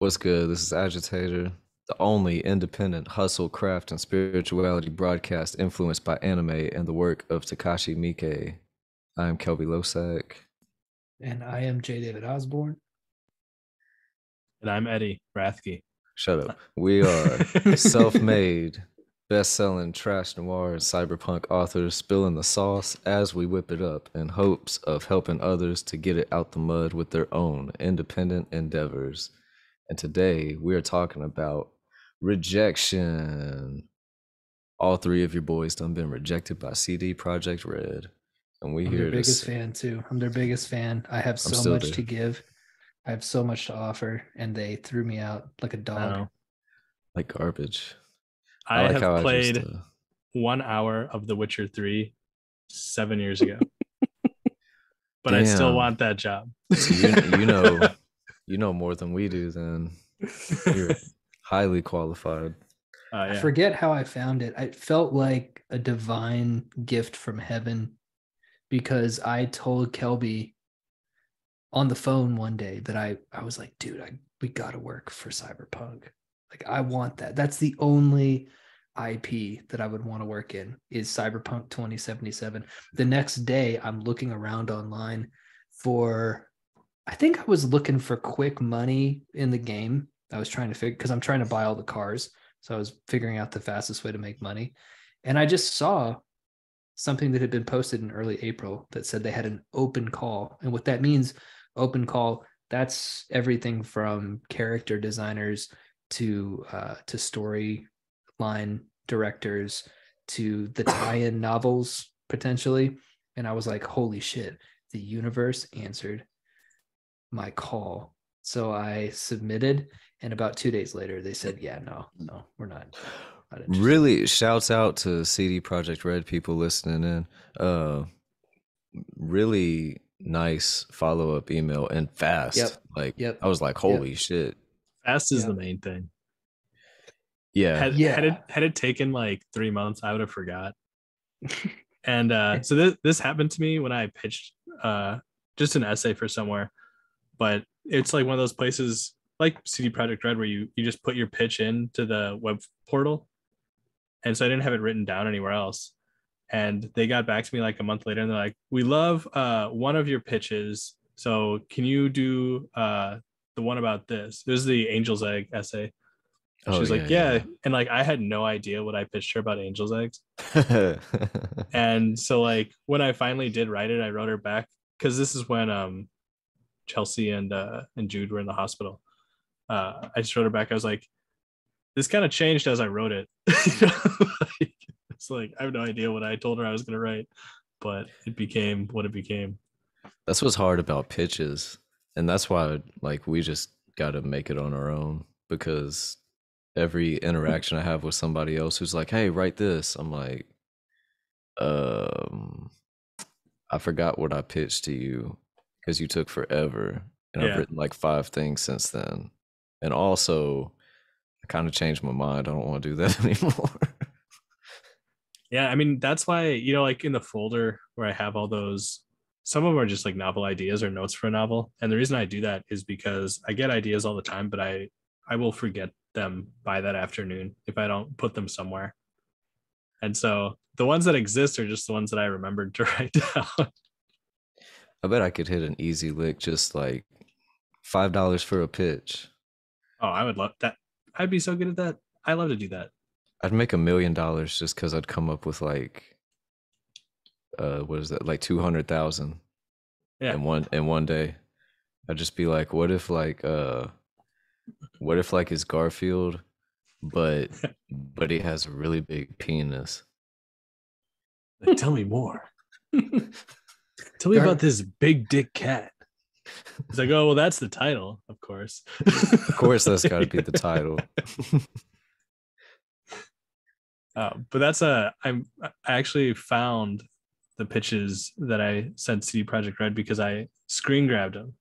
What's good? This is Agitator, the only independent hustle, craft, and spirituality broadcast influenced by anime and the work of Takashi Miike. I am Kelby Losak. And I am J. David Osborne. And I'm Eddie Rathke. Shut up. We are self-made, best-selling trash noir and cyberpunk authors spilling the sauce as we whip it up in hopes of helping others to get it out the mud with their own independent endeavors. And today we are talking about rejection. All three of your boys done been rejected by CD Projekt Red. And we I'm here their to biggest fan too. I'm their biggest fan. I have I'm so still much there. to give. I have so much to offer, and they threw me out like a dog. No, Like garbage. I like have how I just played 1 hour of The Witcher 3 7 years ago, but I still damn. want that job. So you know more than we do then. You're highly qualified. I forget how I found it. I felt like a divine gift from heaven because I told Kelby on the phone one day that I was like, dude, we gotta work for Cyberpunk. Like, I want that. That's the only IP that I would want to work in is Cyberpunk 2077. The next day, I'm looking around online for, I think I was looking for quick money in the game. I was trying to figure, because I'm trying to buy all the cars. So I was figuring out the fastest way to make money. And I just saw something that had been posted in early April that said they had an open call. And what that means, open call, that's everything from character designers to storyline directors to the tie-in novels potentially. And I was like, holy shit, the universe answered my call. So I submitted, and about 2 days later, they said, yeah, no, we're not interested. Really, shouts out to CD Projekt Red people listening in. Really nice follow-up email and fast. I was like, holy shit. Fast is the main thing. Yeah. Had it taken like 3 months, I would have forgot. And so this happened to me when I pitched just an essay for somewhere, but it's like one of those places like CD Projekt Red where you just put your pitch into the web portal. And so I didn't have it written down anywhere else. And they got back to me like a month later and they're like, we love one of your pitches. So can you do the one about this? It was the Angel's Egg essay. She was like, yeah. And like, I had no idea what I pitched her about Angel's Eggs. And so like, when I finally did write it, I wrote her back because this is when Chelsea and Jude were in the hospital. I just wrote her back. I was like, this kind of changed as I wrote it. It's like, I have no idea what I told her I was going to write, but it became what it became. That's what's hard about pitches. And that's why like we just got to make it on our own, because every interaction I have with somebody else who's like, hey, write this, I'm like, I forgot what I pitched to you because you took forever. And I've written like 5 things since then. And also, I kind of changed my mind. I don't want to do that anymore. Yeah, I mean, that's why, like in the folder where I have all those, some of them are just like novel ideas or notes for a novel. And the reason I do that is because I get ideas all the time, but I will forget them by that afternoon if I don't put them somewhere. And so the ones that exist are just the ones that I remembered to write down. I bet I could hit an easy lick, just like $5 for a pitch. Oh, I would love that. I'd be so good at that. I love to do that. I'd make $1 million just because I'd come up with like, what is that? Like 200,000. Yeah. In one day. I'd just be like, what if like it's Garfield, but he has a really big penis. Like, tell me more. Tell me about this big dick cat. It's like, oh well, that's the title, of course. Of course, that's got to be the title. But that's I actually found the pitches that I sent CD Projekt Red because I screen grabbed them.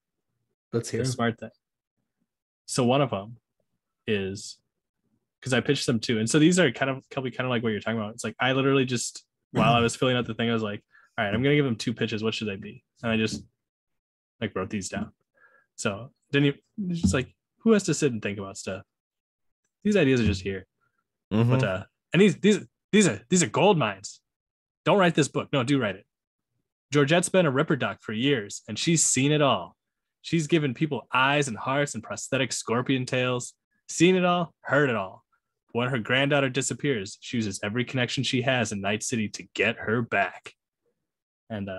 Let's hear. Smart thing. So one of them is because I pitched them too, and so these are kind of like what you're talking about. It's like I literally just while I was filling out the thing, I was like, all right, I'm gonna give them 2 pitches. What should they be? And I just like wrote these down. So didn't you just like who has to sit and think about stuff? These ideas are just here. Mm-hmm. But and these are gold mines. Don't write this book. No, do write it. Georgette's been a ripper doc for years, and she's seen it all. She's given people eyes and hearts and prosthetic scorpion tails. Seen it all, heard it all. When her granddaughter disappears, she uses every connection she has in Night City to get her back. And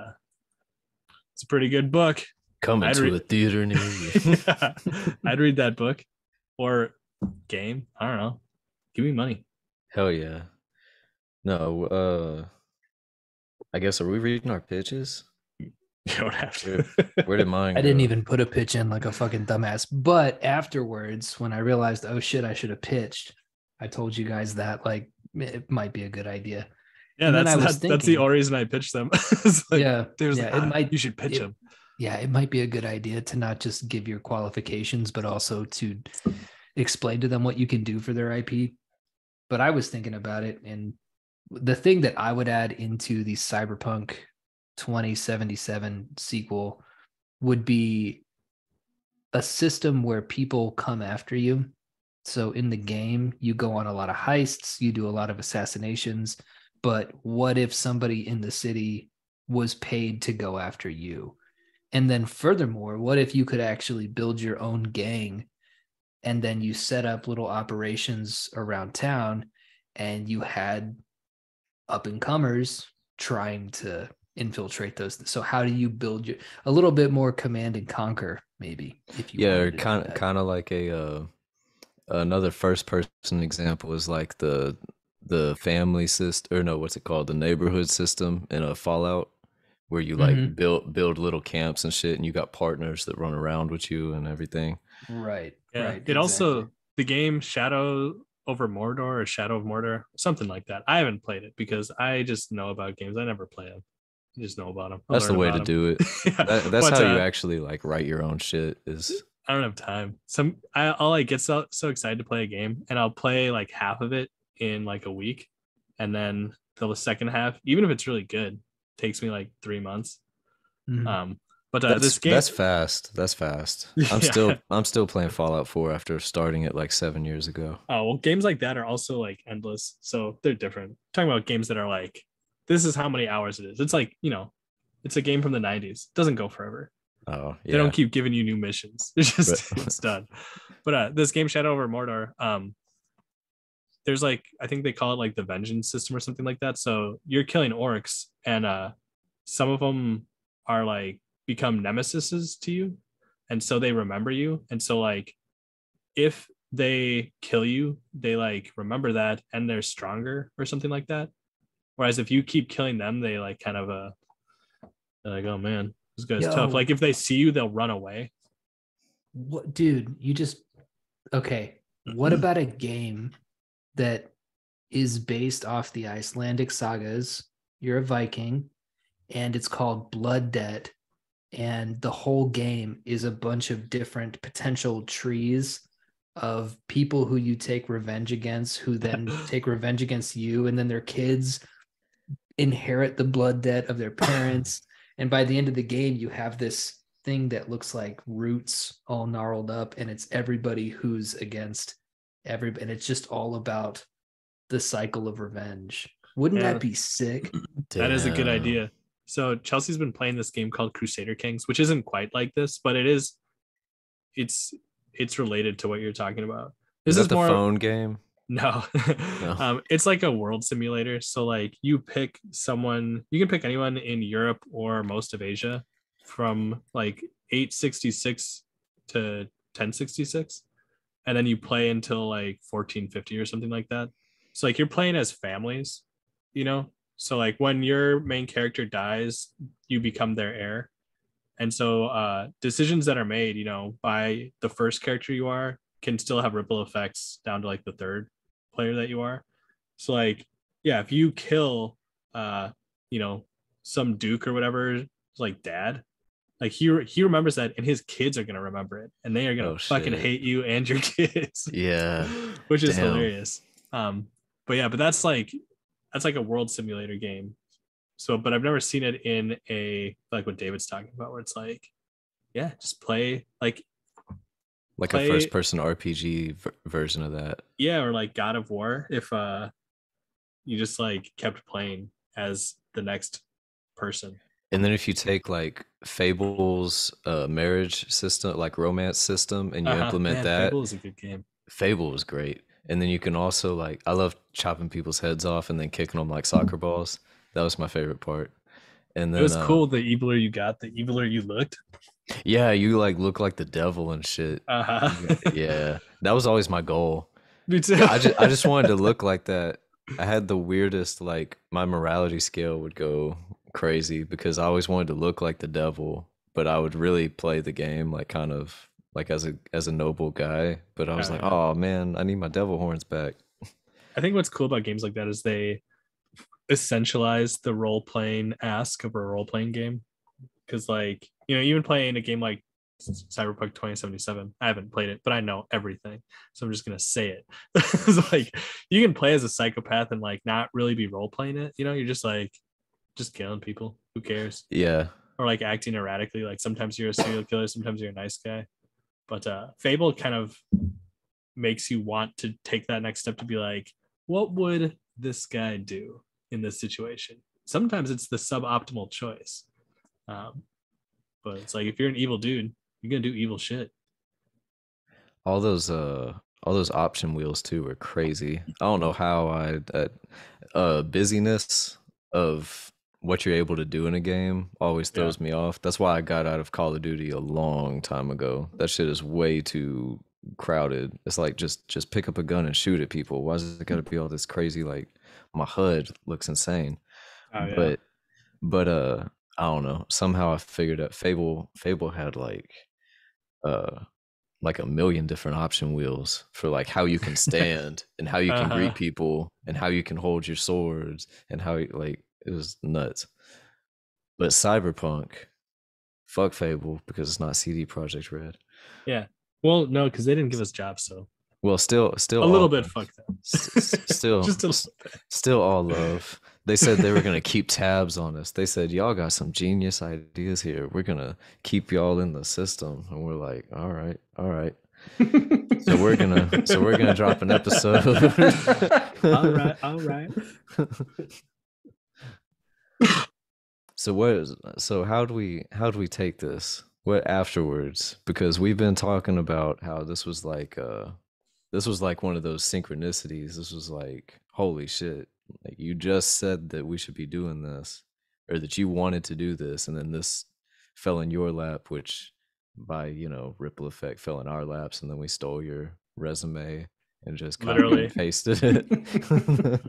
it's a pretty good book. Coming to a theater near you. Yeah, I'd read that book or game. I don't know. Give me money. Hell yeah. No, I guess, are we reading our pitches? You don't have to. Where did mine go? I didn't even put a pitch in like a fucking dumbass. But afterwards, when I realized, oh shit, I should have pitched, I told you guys that like it might be a good idea. Yeah, that's the only reason I pitched them. Like, yeah, it might. You should pitch them. Yeah, it might be a good idea to not just give your qualifications, but also to explain to them what you can do for their IP. But I was thinking about it, and the thing that I would add into the Cyberpunk 2077 sequel would be a system where people come after you. So in the game, you go on a lot of heists, you do a lot of assassinations, but what if somebody in the city was paid to go after you? And then furthermore, what if you could actually build your own gang and then you set up little operations around town and you had up and comers trying to infiltrate those? So how do you build a little bit more command and conquer, maybe, if you kind of like a another first person example is like the family system, or no, what's it called, the neighborhood system in a Fallout, where you like build little camps and shit, and you got partners that run around with you and everything. Right. Yeah. Right. It also, the game Shadow over Mordor or Shadow of Mordor, something like that. I haven't played it because I just know about games. I never play them. I just know about them. That's the way to do it. Yeah. That's how you actually like write your own shit. Is I don't have time. I'll like get so excited to play a game, and I'll play like half of it in like a week, and then the second half, even if it's really good, takes me like 3 months. But this game, that's fast. That's fast. I'm still playing Fallout 4 after starting it like 7 years ago. Oh well, games like that are also like endless, so they're different. Talking about games that are like, this is how many hours it is. It's like, it's a game from the 90s. It doesn't go forever. Oh yeah. They don't keep giving you new missions. It's just it's done. But this game Shadow over Mordor, there's like, I think they call it like the vengeance system or something like that. So you're killing orcs, and some of them are like become nemesises to you, and so they remember you. And so like if they kill you, they like remember that and they're stronger or something like that. Whereas if you keep killing them, they like kind of they're like, oh man, this guy's tough. Like if they see you, they'll run away. What, dude? Okay. What about a game that is based off the Icelandic sagas? You're a Viking, and it's called Blood Debt, and the whole game is a bunch of different potential trees of people who you take revenge against, who then take revenge against you, and then their kids inherit the blood debt of their parents. And by the end of the game, you have this thing that looks like roots all gnarled up, and it's everybody who's against everybody, and it's just all about the cycle of revenge. Wouldn't that be sick? That is a good idea. So Chelsea's been playing this game called Crusader Kings, which isn't quite like this, but it's related to what you're talking about. This is the phone game. No. It's like a world simulator. So like you can pick anyone in Europe or most of Asia from like 866 to 1066, and then you play until like 1450 or something like that. So like you're playing as families, so like when your main character dies, you become their heir. And so decisions that are made, by the first character you are can still have ripple effects down to like the third player that you are. So like, yeah, if you kill, some duke or whatever, like dad, like he remembers that, and his kids are going to remember it, and they are going to fucking hate you and your kids. Yeah. Which is hilarious. But that's like a world simulator game. So, but I've never seen it in a, like what David's talking about, where it's like, yeah, just play like Like a play, first person RPG version of that. yeah, or like God of War, if you just like kept playing as the next person. And then if you take like Fable's marriage system, like romance system, and you implement Man, that, Fable is a good game. Fable was great. And then you can also like I love chopping people's heads off and then kicking them like soccer balls. That was my favorite part. And It then was cool. The eviler you got, the eviler you looked. yeah, you like look like the devil and shit. Uh-huh. Yeah. That was always my goal. Me too. Yeah, I just wanted to look like that. I had the weirdest like my morality scale would go crazy because I always wanted to look like the devil, but I would really play the game like kind of like as a noble guy. But I was like, Yeah. oh man, I need my devil horns back. I think what's cool about games like that is they essentialize the role playing ask of a role playing game. Because, like, even playing a game like Cyberpunk 2077, I haven't played it, but I know everything. So I'm just going to say it. It's like, you can play as a psychopath and, like, not really be role playing it. You're just like, just killing people. Who cares? Yeah. Or like acting erratically. Like, sometimes you're a serial killer, sometimes you're a nice guy. But Fable kind of makes you want to take that next step to be like, what would this guy do in this situation? Sometimes it's the suboptimal choice. But it's like if you're an evil dude, you're gonna do evil shit. All those option wheels too were crazy. I don't know how I that busyness of what you're able to do in a game always Yeah. throws me off. That's why I got out of Call of Duty a long time ago. That shit is way too crowded. It's like just pick up a gun and shoot at people. Why is it gotta be all this crazy like my HUD looks insane. Oh yeah. But I don't know. Somehow I figured out Fable had uh like a million different option wheels for like how you can stand and how you can Uh-huh. greet people and how you can hold your swords and how like it was nuts. But Cyberpunk, fuck Fable because it's not CD Project Red. Yeah. Well, no, because they didn't give us jobs, so Well, still a little bit fuck them. still Just a little bit. still all love. They said they were gonna keep tabs on us. They said y'all got some genius ideas here. We're gonna keep y'all in the system, and we're like, all right, all right. So we're gonna drop an episode. All right. So how do we take this? What afterwards? Because we've been talking about how this was like one of those synchronicities. This was like holy shit. Like you just said that we should be doing this or that you wanted to do this and then this fell in your lap which by, ripple effect fell in our laps and then we stole your resume and just copied Literally. and pasted it.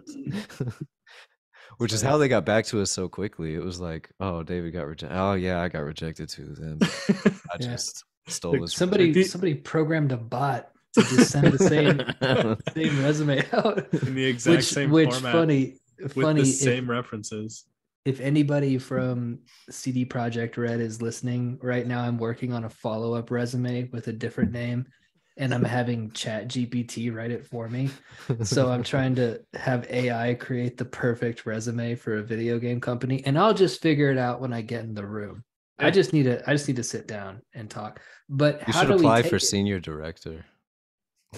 Which is how they got back to us so quickly. It was like, oh, David got rejected. Oh yeah, I got rejected too. Then I Yeah. just stole his. Somebody programmed a bot to just send the same resume out In the exact same which format. funny With the same references. If anybody from CD Projekt Red is listening right now, I'm working on a follow-up resume with a different name and I'm having Chat GPT write it for me. So I'm trying to have AI create the perfect resume for a video game company and I'll just figure it out when I get in the room. Yeah. I just need to sit down and talk. But You how should do we apply take for it? senior director.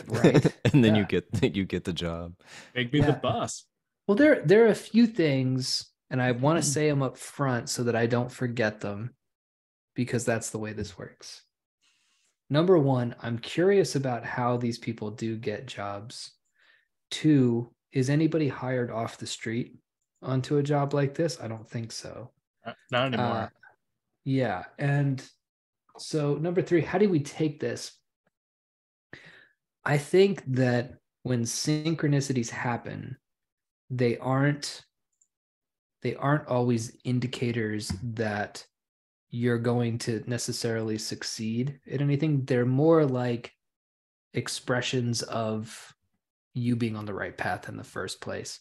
Right. And then Yeah. you get the job. Make me the boss. Well, there are a few things, and I want to say them up front so that I don't forget them, because that's the way this works. Number one, I'm curious about how these people do get jobs. Two, is anybody hired off the street onto a job like this? I don't think so. Not anymore. Yeah. And so number three, how do we take this? I think that when synchronicities happen, they aren't always indicators that you're going to necessarily succeed at anything. They're more like expressions of you being on the right path in the first place.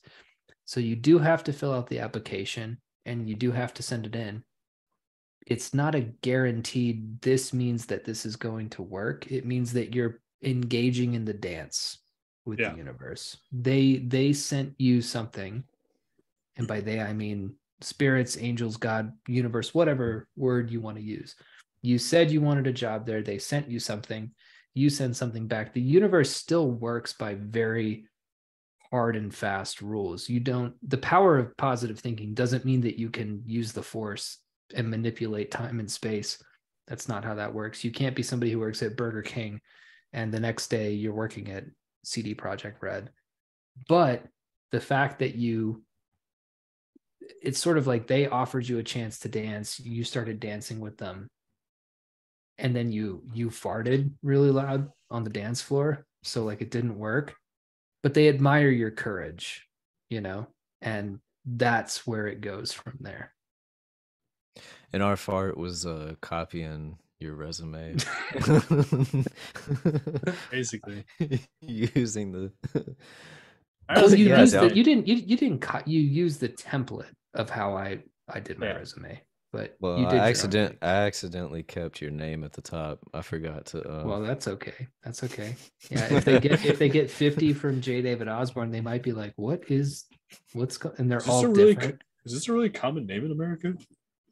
So you do have to fill out the application and you do have to send it in. It's not a guaranteed this means that this is going to work. It means that you're engaging in the dance with the universe. They sent you something, and by they I mean spirits, angels, God, universe, whatever word you want to use. You said you wanted a job there. They sent you something. You send something back. The universe still works by very hard and fast rules. The power of positive thinking doesn't mean that you can use the force and manipulate time and space. That's not how that works. You can't be somebody who works at Burger King and the next day you're working at CD Projekt Red. But the fact that it's sort of like they offered you a chance to dance, you started dancing with them, and then you farted really loud on the dance floor, so like it didn't work, but they admire your courage, and that's where it goes from there. And our fart was copying your resume. Basically. Using the you used the template of how I did my resume, but well, you did I accidentally kept your name at the top. I forgot to well, that's okay. Yeah, if they get 50 from J. David Osborne, they might be like, and they're all different. Is this a really common name in America?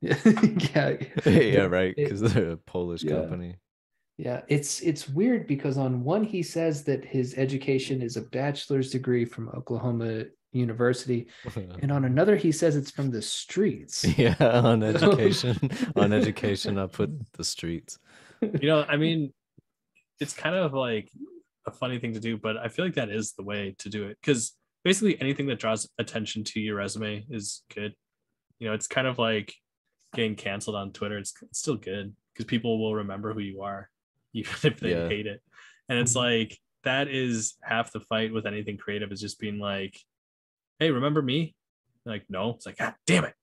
Yeah. Yeah, right, because they're a Polish company. Yeah, it's weird because on one he says that his education is a bachelor's degree from Oklahoma University, and on another he says it's from the streets. Yeah, on education, I put the streets. I mean, it's kind of like a funny thing to do, but I feel like that is the way to do it, because basically anything that draws attention to your resume is good. It's kind of like getting canceled on Twitter. It's still good because people will remember who you are, even if they hate it. And it's like, that is half the fight with anything creative, is just being like, hey, remember me? Like, no. It's like, God damn it.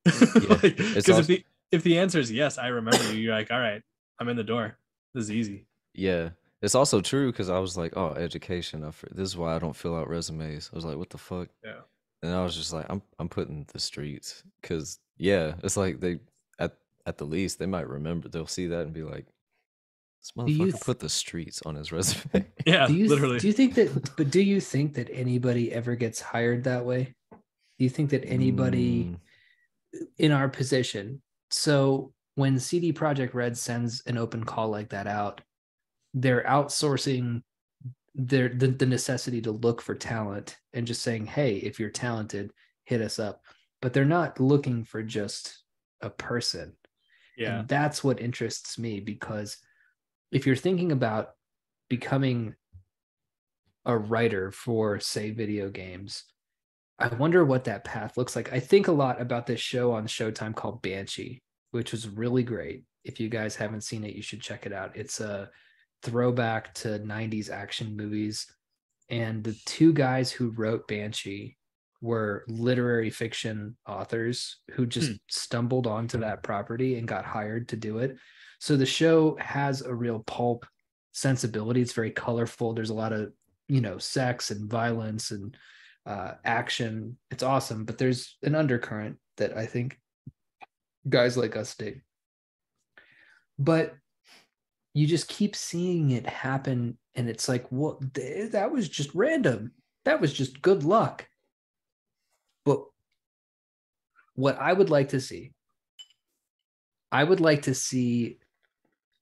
Because if the answer is yes, I remember you, you're like, all right, I'm in the door. This is easy. Yeah. It's also true, because I was like, oh, education. This is why I don't fill out resumes. I was like, what the fuck? Yeah. And I was just like, I'm putting the streets, because it's like they at the least they might remember. They'll see that and be like, this motherfucker put the streets on his resume. Yeah, literally. Do you think that anybody ever gets hired that way? Do you think that anybody in our position? So when CD Projekt Red sends an open call like that out, they're outsourcing the necessity to look for talent and just saying, hey, if you're talented, hit us up. But they're not looking for just a person. Yeah. And that's what interests me, because if you're thinking about becoming a writer for, say, video games, I wonder what that path looks like. I think a lot about this show on Showtime called Banshee, which was really great. If you guys haven't seen it, you should check it out. It's a throwback to 90s action movies. And the two guys who wrote Banshee were literary fiction authors who just stumbled onto that property and got hired to do it. So the show has a real pulp sensibility. It's very colorful. There's a lot of, sex and violence and action. It's awesome, but there's an undercurrent that I think guys like us dig. But you just keep seeing it happen, and it's like, well, that was just random. That was just good luck. But what I would like to see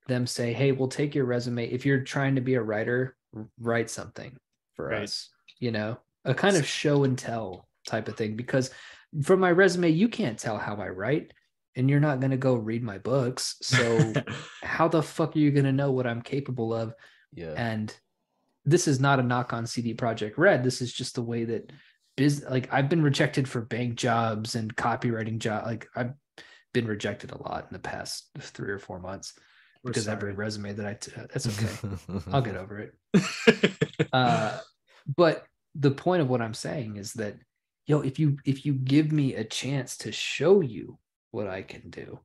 them say, hey, we'll take your resume. If you're trying to be a writer, write something for us, a kind of show and tell type of thing. Because from my resume, you can't tell how I write, and you're not going to go read my books. So how the fuck are you going to know what I'm capable of? Yeah. And this is not a knock on CD Projekt Red. This is just the way that I've been rejected for bank jobs and copywriting jobs. Like, I've been rejected a lot in the past 3 or 4 months because every resume that that's okay. I'll get over it. But the point of what I'm saying is that, if you give me a chance to show you what I can do,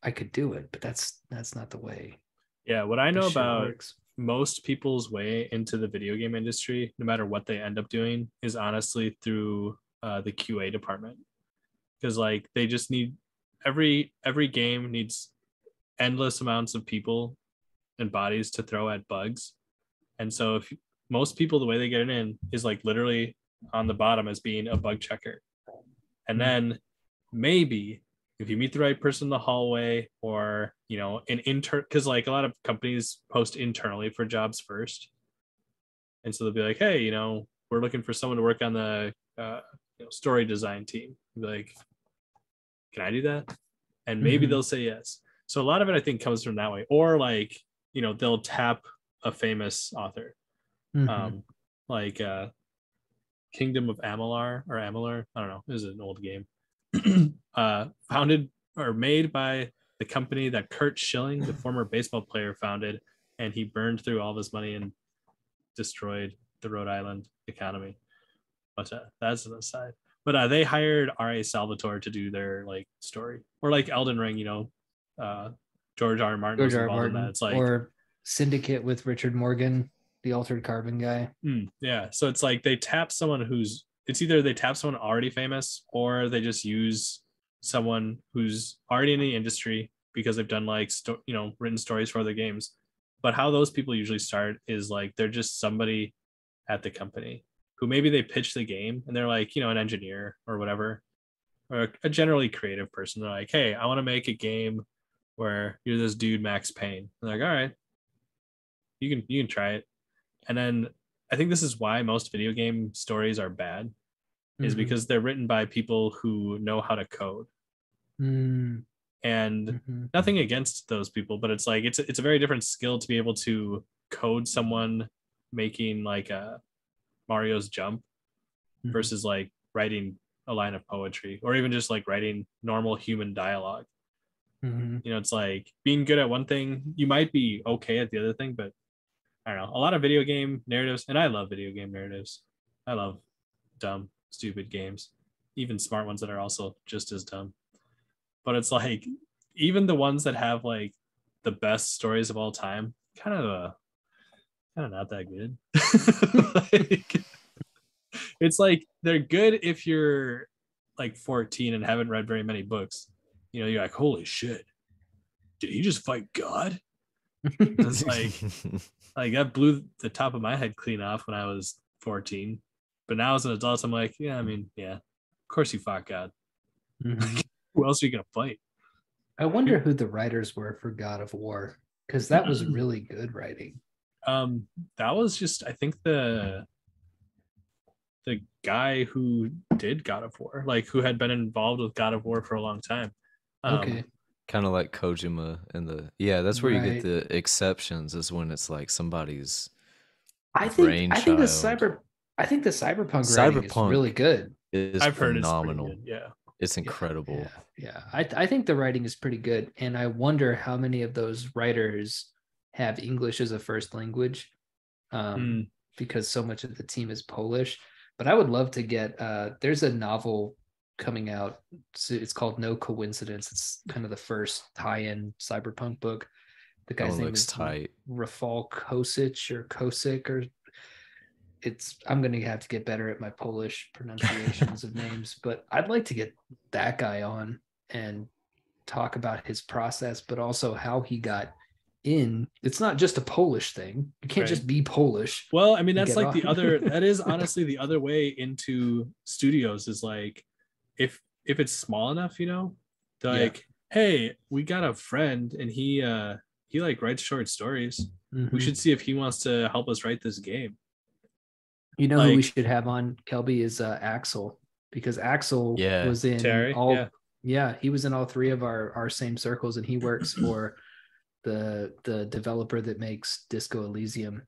I could do it. But that's not the way. Yeah, what I know about most people's way into the video game industry, no matter what they end up doing, is honestly through the QA department. Because like, they just need every game needs endless amounts of people and bodies to throw at bugs. And so if most people, the way they get it in is like literally on the bottom as being a bug checker. And then maybe if you meet the right person in the hallway, or an intern, because like a lot of companies post internally for jobs first, and so they'll be like, hey, we're looking for someone to work on the story design team. Be like, can I do that? And maybe they'll say yes. So a lot of it I think comes from that way, or like they'll tap a famous author, like Kingdom of Amalur, or Amalur, I don't know, it was an old game, founded or made by the company that Kurt Schilling, the former baseball player, founded, and he burned through all this money and destroyed the Rhode Island economy. But that's an aside. But they hired R.A. Salvatore to do their like story, or like Elden Ring. George R. R. Martin was involved in that. It's like, or Syndicate with Richard Morgan, the Altered Carbon guy. Yeah, so it's like they tap someone it's either they tap someone already famous, or they just use someone who's already in the industry because they've done like written stories for other games. But how those people usually start is like they're just somebody at the company who maybe they pitch the game, and they're like an engineer or whatever, or a generally creative person. They're like, hey, I want to make a game where you're this dude Max Payne. And they're like, all right, you can try it. And then I think this is why most video game stories are bad, is because they're written by people who know how to code. And nothing against those people, but it's like it's a very different skill to be able to code someone making like a Mario's Jump versus like writing a line of poetry, or even just like writing normal human dialogue. It's like being good at one thing, you might be okay at the other thing, but I don't know. A lot of video game narratives, and I love video game narratives. I love dumb, stupid games, even smart ones that are also just as dumb. But it's like, even the ones that have like the best stories of all time, kind of not that good. Like, it's like they're good if you're like 14 and haven't read very many books. You're like, holy shit, did he just fight God? It's like that blew the top of my head clean off when I was 14. But now as an adult, I'm like, yeah, of course you fought God. Who else are you gonna fight? I wonder who the writers were for God of War, because that was really good writing. That was just, I think, the guy who did God of War, like who had been involved with God of War for a long time. Okay. Kind of like Kojima and that's where you get the exceptions, is when it's like somebody's I think the Cyberpunk writing is really good. I've heard phenomenal. It's pretty good. Yeah. It's incredible. Yeah. I think the writing is pretty good. And I wonder how many of those writers have English as a first language, because so much of the team is Polish. But I would love to get, there's a novel coming out. It's called No Coincidence. It's kind of the first tie-in Cyberpunk book. The guy's name is Rafał Kosic, or I'm going to have to get better at my Polish pronunciations of names, but I'd like to get that guy on and talk about his process, but also how he got in. It's not just a Polish thing. You can't just be Polish. Well, I mean, that's like that is honestly the other way into studios, is like, if it's small enough, they're like, hey, we got a friend and he like writes short stories. We should see if he wants to help us write this game. Who we should have on, Kelby, is Axel, because Axel was in Terry, he was in all three of our same circles, and he works for the developer that makes Disco Elysium.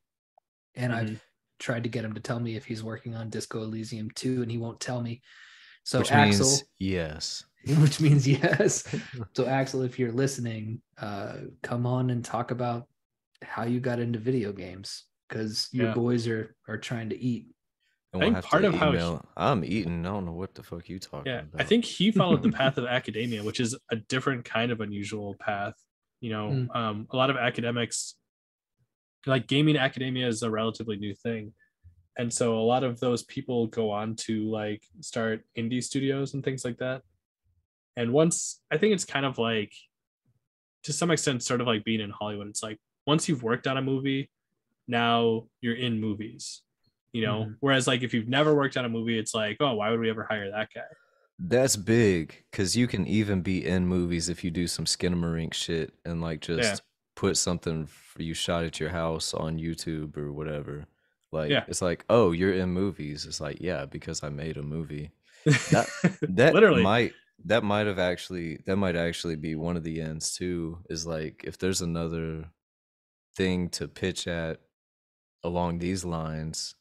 And I've tried to get him to tell me if he's working on Disco Elysium 2, and he won't tell me. So which Axel, means yes. Which means yes. So Axel, if you're listening, come on and talk about how you got into video games, because your boys are trying to eat. And I think part of how I'm eating, I don't know what the fuck you talking about. I think he followed the path of academia, which is a different kind of unusual path. A lot of academics, like gaming academia, is a relatively new thing. And so a lot of those people go on to like start indie studios and things like that. And I think it's kind of like, to some extent, sort of like being in Hollywood. It's like, once you've worked on a movie, now you're in movies, Whereas like if you've never worked on a movie, it's like, oh, why would we ever hire that guy? That's big because you can even be in movies if you do some skinamarink shit and like Yeah, just put something you shot at your house on YouTube or whatever. Like yeah. it's like, oh, you're in movies. It's like, yeah, because I made a movie. That that Literally. might that might actually be one of the ends too. Is like if there's another thing to pitch at along these lines,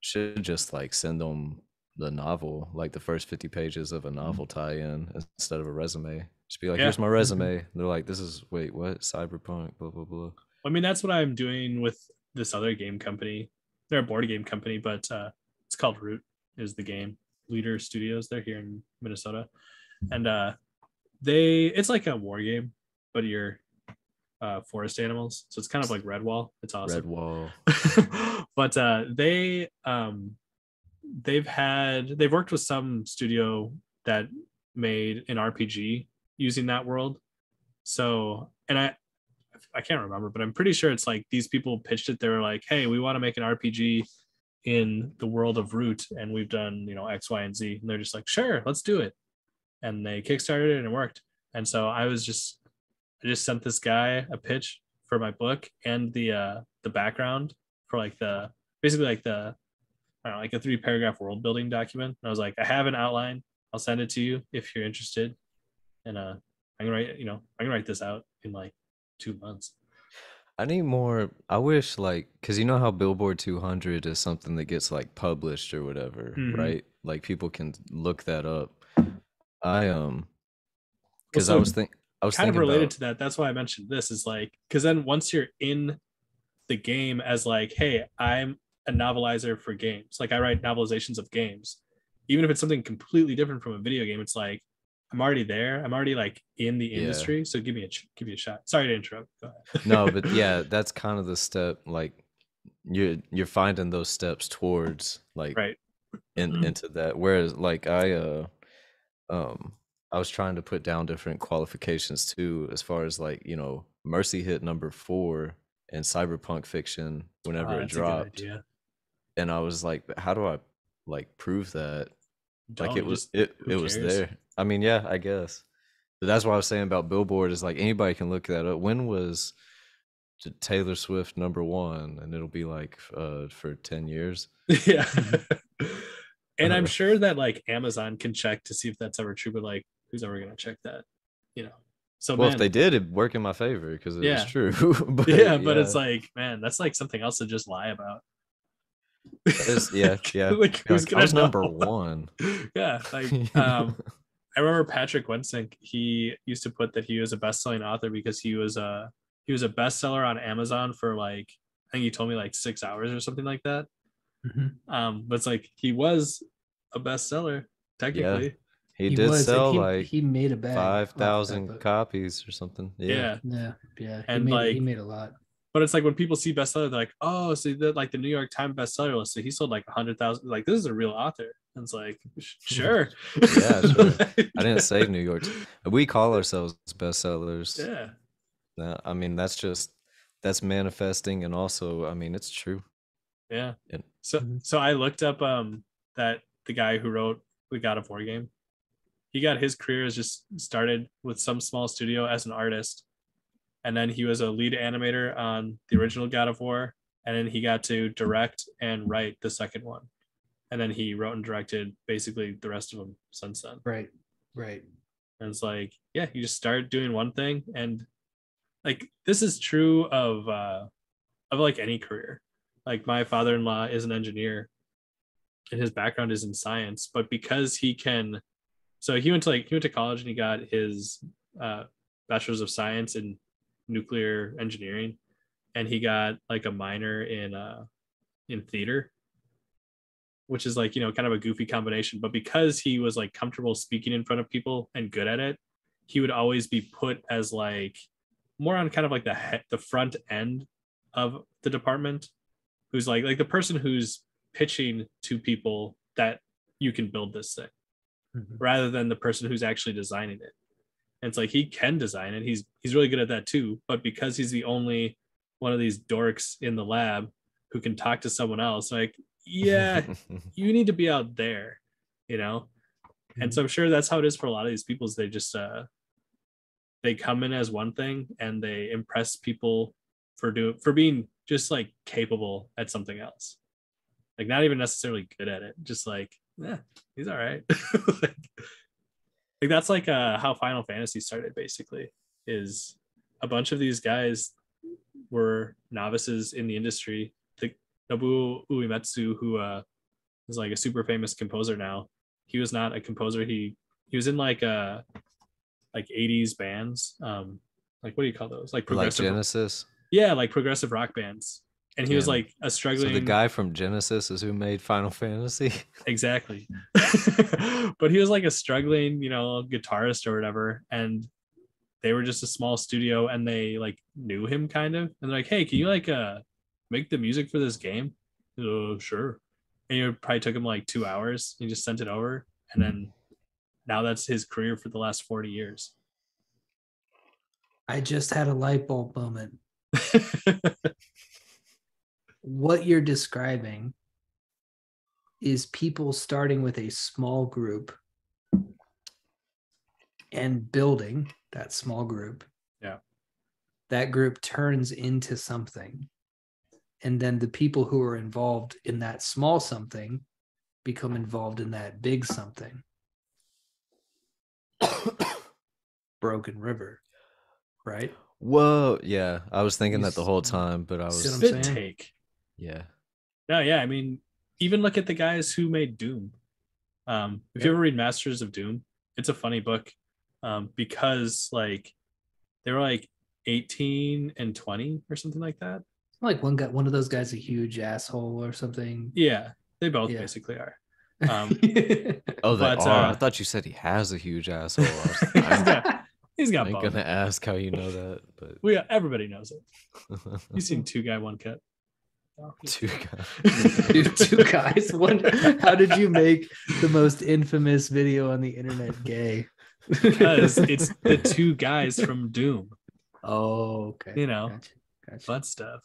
should just like send them the novel, like the first 50 pages of a novel tie-in instead of a resume. Just be like, Yeah. here's my Mhm. resume. They're like, this is wait, what? Cyberpunk, blah blah blah. I mean, that's what I'm doing with this other game company. They're a board game company, but it's called Root. Is the game Leader Studios? They're here in Minnesota, and it's like a war game, but you're forest animals. So it's kind of like Redwall. It's awesome. Redwall. But they've worked with some studio that made an RPG using that world. So and I can't remember, but I'm pretty sure it's like these people pitched it. They were like, "Hey, we want to make an RPG in the world of Root, and we've done X, Y, and Z." And they're just like, "Sure, let's do it." And they kickstarted it, and it worked. And so I just sent this guy a pitch for my book and the background for like the basically like the I don't know, like a 3 paragraph world building document. And I was like, I have an outline. I'll send it to you if you're interested. And I can write this out in like 2 months. I need more. I wish like because you know how Billboard 200 is something that gets like published or whatever, Mm-hmm. right? Like people can look that up. I Well, because so I was kind of thinking related about to that, that's why I mentioned this is like because then once you're in the game as like, hey, I'm a novelizer for games. Like I write novelizations of games. Even if it's something completely different from a video game, it's like I'm already there. I'm already like in the yeah. industry. So give me a shot. Sorry to interrupt. Go No, ahead. but yeah, that's kind of the step like you're finding those steps towards like Right. into that. Whereas like um I was trying to put down different qualifications too, as far as like, Mercy hit number 4 in Cyberpunk fiction whenever it That's a good dropped. idea. And I was like, but how do I like prove that? Like Don't you just it who was cares? there. I mean, yeah, I guess. But that's what I was saying about Billboard is like anybody can look that up. When was Taylor Swift number 1? And it'll be like for 10 years. Yeah. Mhm. And I'm sure that like Amazon can check to see if that's ever true, but like who's ever gonna check that? You know. So Well, if man, they did, it'd work in my favor because it was yeah. true. But Yeah, but yeah, it's like, man, that's like something else to just lie about. that is, yeah, yeah. Like Be who's like, I gonna was know? number 1. Yeah, like I remember Patrick Wensink, he used to put that he was a best-selling author because he was a bestseller on Amazon for like I think he told me like 6 hours or something like that. Mhm. But it's like he was a bestseller Yeah, technically. he He did was, and sell he like he made a bag off of that 5,000 book. copies or something. Yeah. Yeah, Yeah, yeah. He and made it. He like, made a lot. but it's like when people see bestseller, they're like, oh, so that like the New York Times bestseller list. So he sold like 100,000. Like this is a real author. And it's like, sure, Yeah, sure. I didn't say New York. We call ourselves bestsellers. Yeah, No, I mean, that's manifesting, and also, I mean, it's true. yeah. And Mhm. So I looked up that the guy who wrote the God of War game. He got his career as just started with some small studio as an artist, and then he was a lead animator on the original God of War, and then he got to direct and write the second one, and then he wrote and directed basically the rest of them since then. Right, right. And it's like, yeah, you just start doing one thing, and like this is true of like any career. Like my father-in-law is an engineer, and his background is in science, but because he can, so he went to college and he got his uh, bachelor's of science in nuclear engineering, and he got like a minor in theater, which is like kind of a goofy combination. But because he was like comfortable speaking in front of people and good at it, he would always be put as like more on kind of like the front end of the department, who's like the person who's pitching to people that you can build this thing, Mhm. rather than the person who's actually designing it. And it's like he can design it. He's really good at that too. But because he's the only one of these dorks in the lab who can talk to someone else, like, yeah, you need to be out there, you know? And so I'm sure that's how it is for a lot of these people. Is they just they come in as one thing and they impress people for being just like capable at something else, like not even necessarily good at it, just like, yeah, he's all right. Like that's like how Final Fantasy started. Basically, is a bunch of these guys were novices in the industry. The Nobuo Uematsu, who is like a super famous composer now, he was not a composer. He was in like 80s bands. Like what do you call those? Like progressive, like Genesis. yeah, like progressive rock bands. And he was Damn. like a struggling. So the guy from Genesis is who made Final Fantasy. Exactly. But he was like a struggling, guitarist or whatever. And they were just a small studio and they like knew him kind of. And they're like, hey, can you like make the music for this game? Sure. And it probably took him like 2 hours. He just sent it over. And then now that's his career for the last 40 years. I just had a light bulb moment. What you're describing is people starting with a small group and building that small group. Yeah. That group turns into something. And then the people who are involved in that small something become involved in that big something. Broken River, right? Whoa, yeah. I was thinking You that the whole time, but I was Spit take. Yeah. No, yeah. I mean, even look at the guys who made Doom. If you ever read Masters of Doom, it's a funny book, because like they were like 18 and 20 or something like that. Like one of those guys, a huge asshole or something. Yeah, they both basically are. Oh, they are. I thought you said he has a huge asshole. He's got. I ain't gonna ask how you know that, but everybody knows it. You've seen Two Guy One Cut. Two guys. Two guys. How did you make the most infamous video on the internet gay? Because it's the two guys from Doom. Oh, okay. Gotcha. Fun stuff.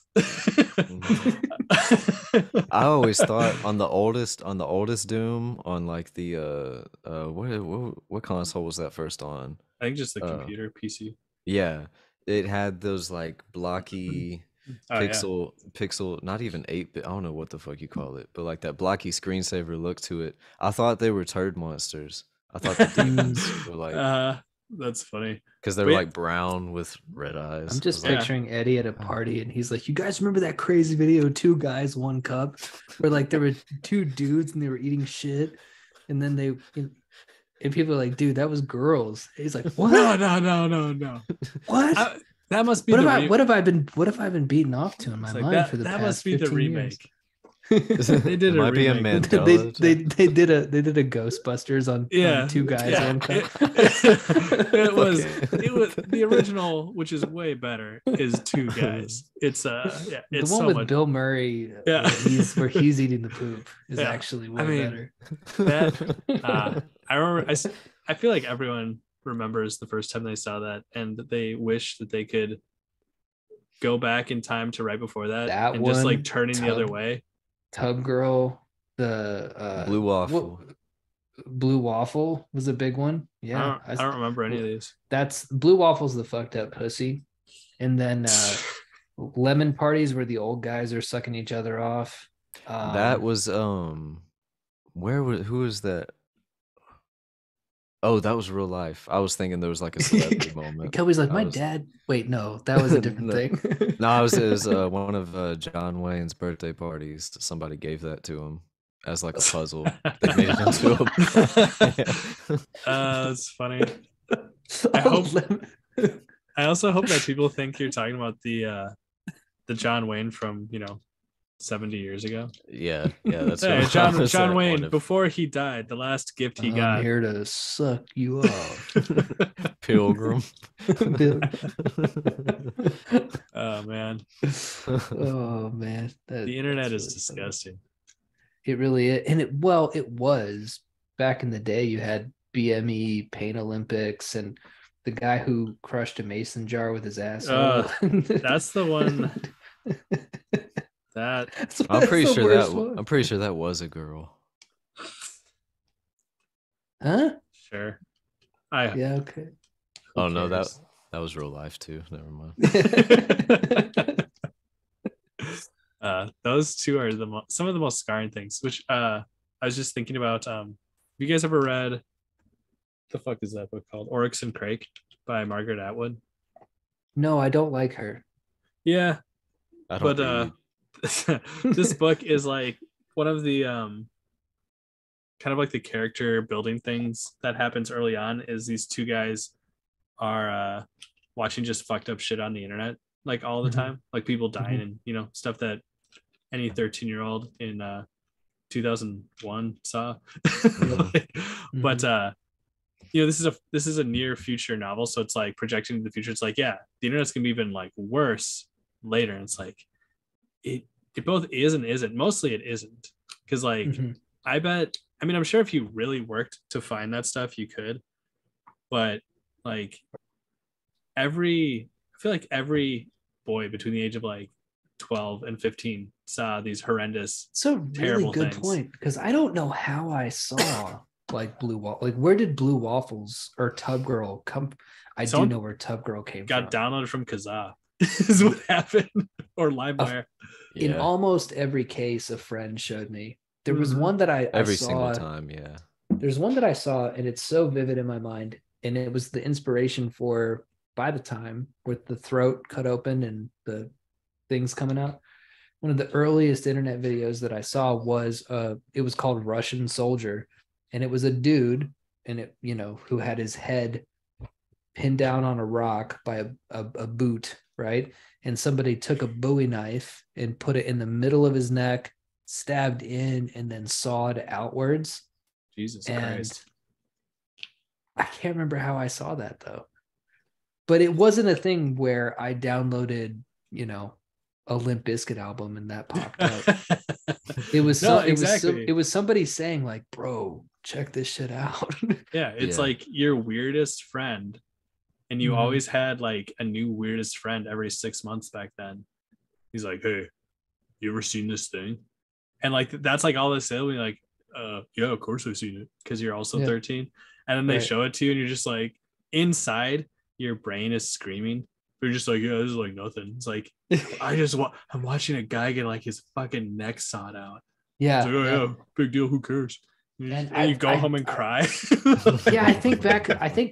I always thought on the oldest Doom, on like the what console was that first on? I think just the computer PC. Yeah, it had those like blocky pixel, not even 8-bit. I don't know what the fuck you call it, but like that blocky screensaver look to it. I thought they were turd monsters. I thought the demons were like. That's funny because they were like brown with red eyes. I'm just picturing Eddie at a party and he's like, you guys remember that crazy video, 2 guys 1 cup, where like there were 2 dudes and they were eating shit, and then and people are like, dude, that was girls. He's like, what? No. What? That must be what have I been beaten off to in my mind for the past 15 years? That must be the remake. They did a remake. They did a Ghostbusters on 2 guys 1 cup. It was the original, which is way better, is 2 guys. It's it's the one with Bill Murray, where he's eating the poop is actually way better. That I remember. I feel like everyone remembers the first time they saw that, and that they wish that they could go back in time to right before that and just like turning the other way. Tub Girl, the Blue Waffle. Blue Waffle was a big one. Yeah, I don't remember any of these. That's Blue Waffle's the fucked up pussy, and then Lemon Parties where the old guys are sucking each other off. That was who was that? Oh, that was real life. I was thinking there was like a celebrity moment. Kelby's like, dad. Wait, no, that was a different thing. No, it was one of John Wayne's birthday parties. Somebody gave that to him as like a puzzle. They made it into a. That's funny. I also hope that people think you're talking about the John Wayne from 70 years ago. Yeah, that's right. John Wayne, before he died, the last gift he got. I'm here to suck you off. Pilgrim. Oh man. Oh man. The internet is disgusting. Funny. It really is. And it was back in the day. You had BME Pain Olympics and the guy who crushed a mason jar with his asshole. That's the one. I'm pretty sure that was a girl. Huh? Sure. Yeah, okay. Who Oh no, cares? that was real life too. Never mind. Those two are some of the most scarring things. Which I was just thinking about. You guys ever read the fuck is that book called? Oryx and Crake by Margaret Atwood. No, I don't like her. Yeah, I don't but read. this book is like one of the kind of like the character building things that happens early on. Is these two guys are watching just fucked up shit on the internet like all the Mhm, time, like people dying mhm, and stuff that any 13-year-old in 2001 saw. Yep. Like, but Mhm. this is a near future novel, so it's like projecting to the future. It's like, yeah, the internet's gonna be even like worse later. And it's like it it both is and isn't. Mostly it isn't, because like Mhm. I bet, I mean, I'm sure if you really worked to find that stuff you could, but like I feel like every boy between the age of like 12 and 15 saw these horrendous, It's a really terrible good things. point because I don't know how I saw like like where did Blue Waffles or Tub Girl come? I do Someone know where Tub Girl came got from. downloaded from Kazaa, is what happened, or Of LimeWire. In Yeah, almost every case, a friend showed me. There was Mm-hmm. one that I every single saw. time. Yeah. There's one that I saw, and it's so vivid in my mind. And it was the inspiration for By the Time, with the throat cut open and the things coming out. One of the earliest internet videos that I saw was it was called Russian Soldier, and it was a dude, and it who had his head pinned down on a rock by a boot, right? And somebody took a Bowie knife and put it in the middle of his neck, stabbed in, and then sawed outwards. Jesus And Christ. I can't remember how I saw that though. But it wasn't a thing where I downloaded, a Limp Bizkit album and that popped up. It was No, so it exactly. was somebody saying like, "Bro, check this shit out." Yeah, it's Yeah. like your weirdest friend, and you Mhm. always had like a new weirdest friend every 6 months back then. He's like, hey, you ever seen this thing? And like that's like all they say. We like, yeah, of course I've seen it, because you're also Yeah, 13. And then they right. show it to you, and you're just like, inside your brain is screaming. But you're just like, yeah, this is like nothing. It's like I'm watching a guy get like his fucking neck sawed out. It's like, Yeah, oh yeah. yeah, big deal. Who cares? And And you go home and I cry. yeah, I think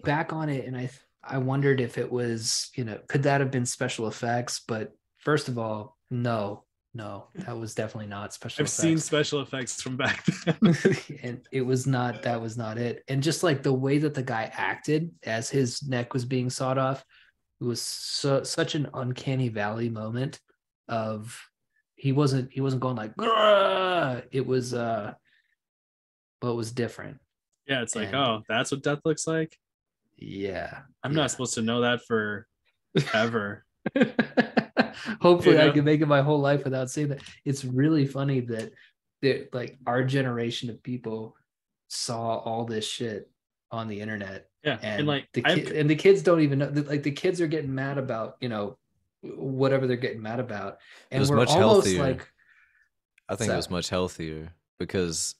back on it, and I wondered if it was, could that have been special effects? But first of all, no, no, that was definitely not special I've seen effects. special effects from back then. And it was not, that was not it. And just like the way that the guy acted as his neck was being sawed off, it was such an uncanny valley moment of he wasn't going like, "Grr!" It was but it was different. Yeah, it's like, And oh, that's what death looks like. yeah, I'm not yeah. supposed to know that for ever. You Hopefully I know? can make it my whole life without seeing that. It's really funny that like our generation of people saw all this shit on the internet, Yeah, and and like I've the kids don't even know, like the kids are getting mad about, whatever they're getting mad about. It And was we're much almost healthier. like, I think it was so much healthier because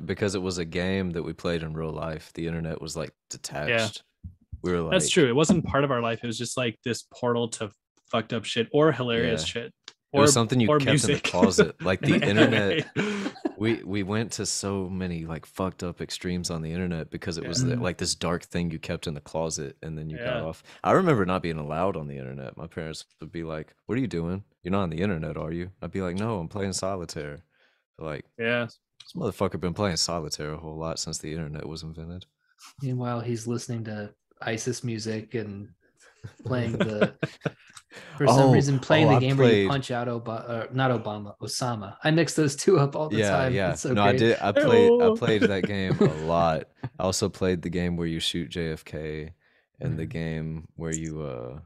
because it was a game that we played in real life. The internet was like yeah, detached. We were that's true. like, It wasn't part of our life. It was just like this portal to fucked up shit or hilarious yeah, shit it was something you or kept in the music closet. Like and the internet, anime. we went to so many like fucked up extremes on the internet because it Yeah, was mm, like this dark thing you kept in the closet and then you got yeah. off. I remember not being allowed on the internet. My parents would be like, "What are you doing? You're not on the internet, are you?" I'd be like, "No, I'm playing solitaire." They're like, Yeah. this motherfucker been playing solitaire a whole lot since the internet was invented. meanwhile he's listening to ISIS music and playing the for some Oh, reason oh, playing the I game where you played. punch out not Obama, Osama. I mix those two up all the Yeah, time. yeah. It's so No, I great. did. I Oh. played that game a lot. I also played the game where you shoot JFK, and the Mhm. game where you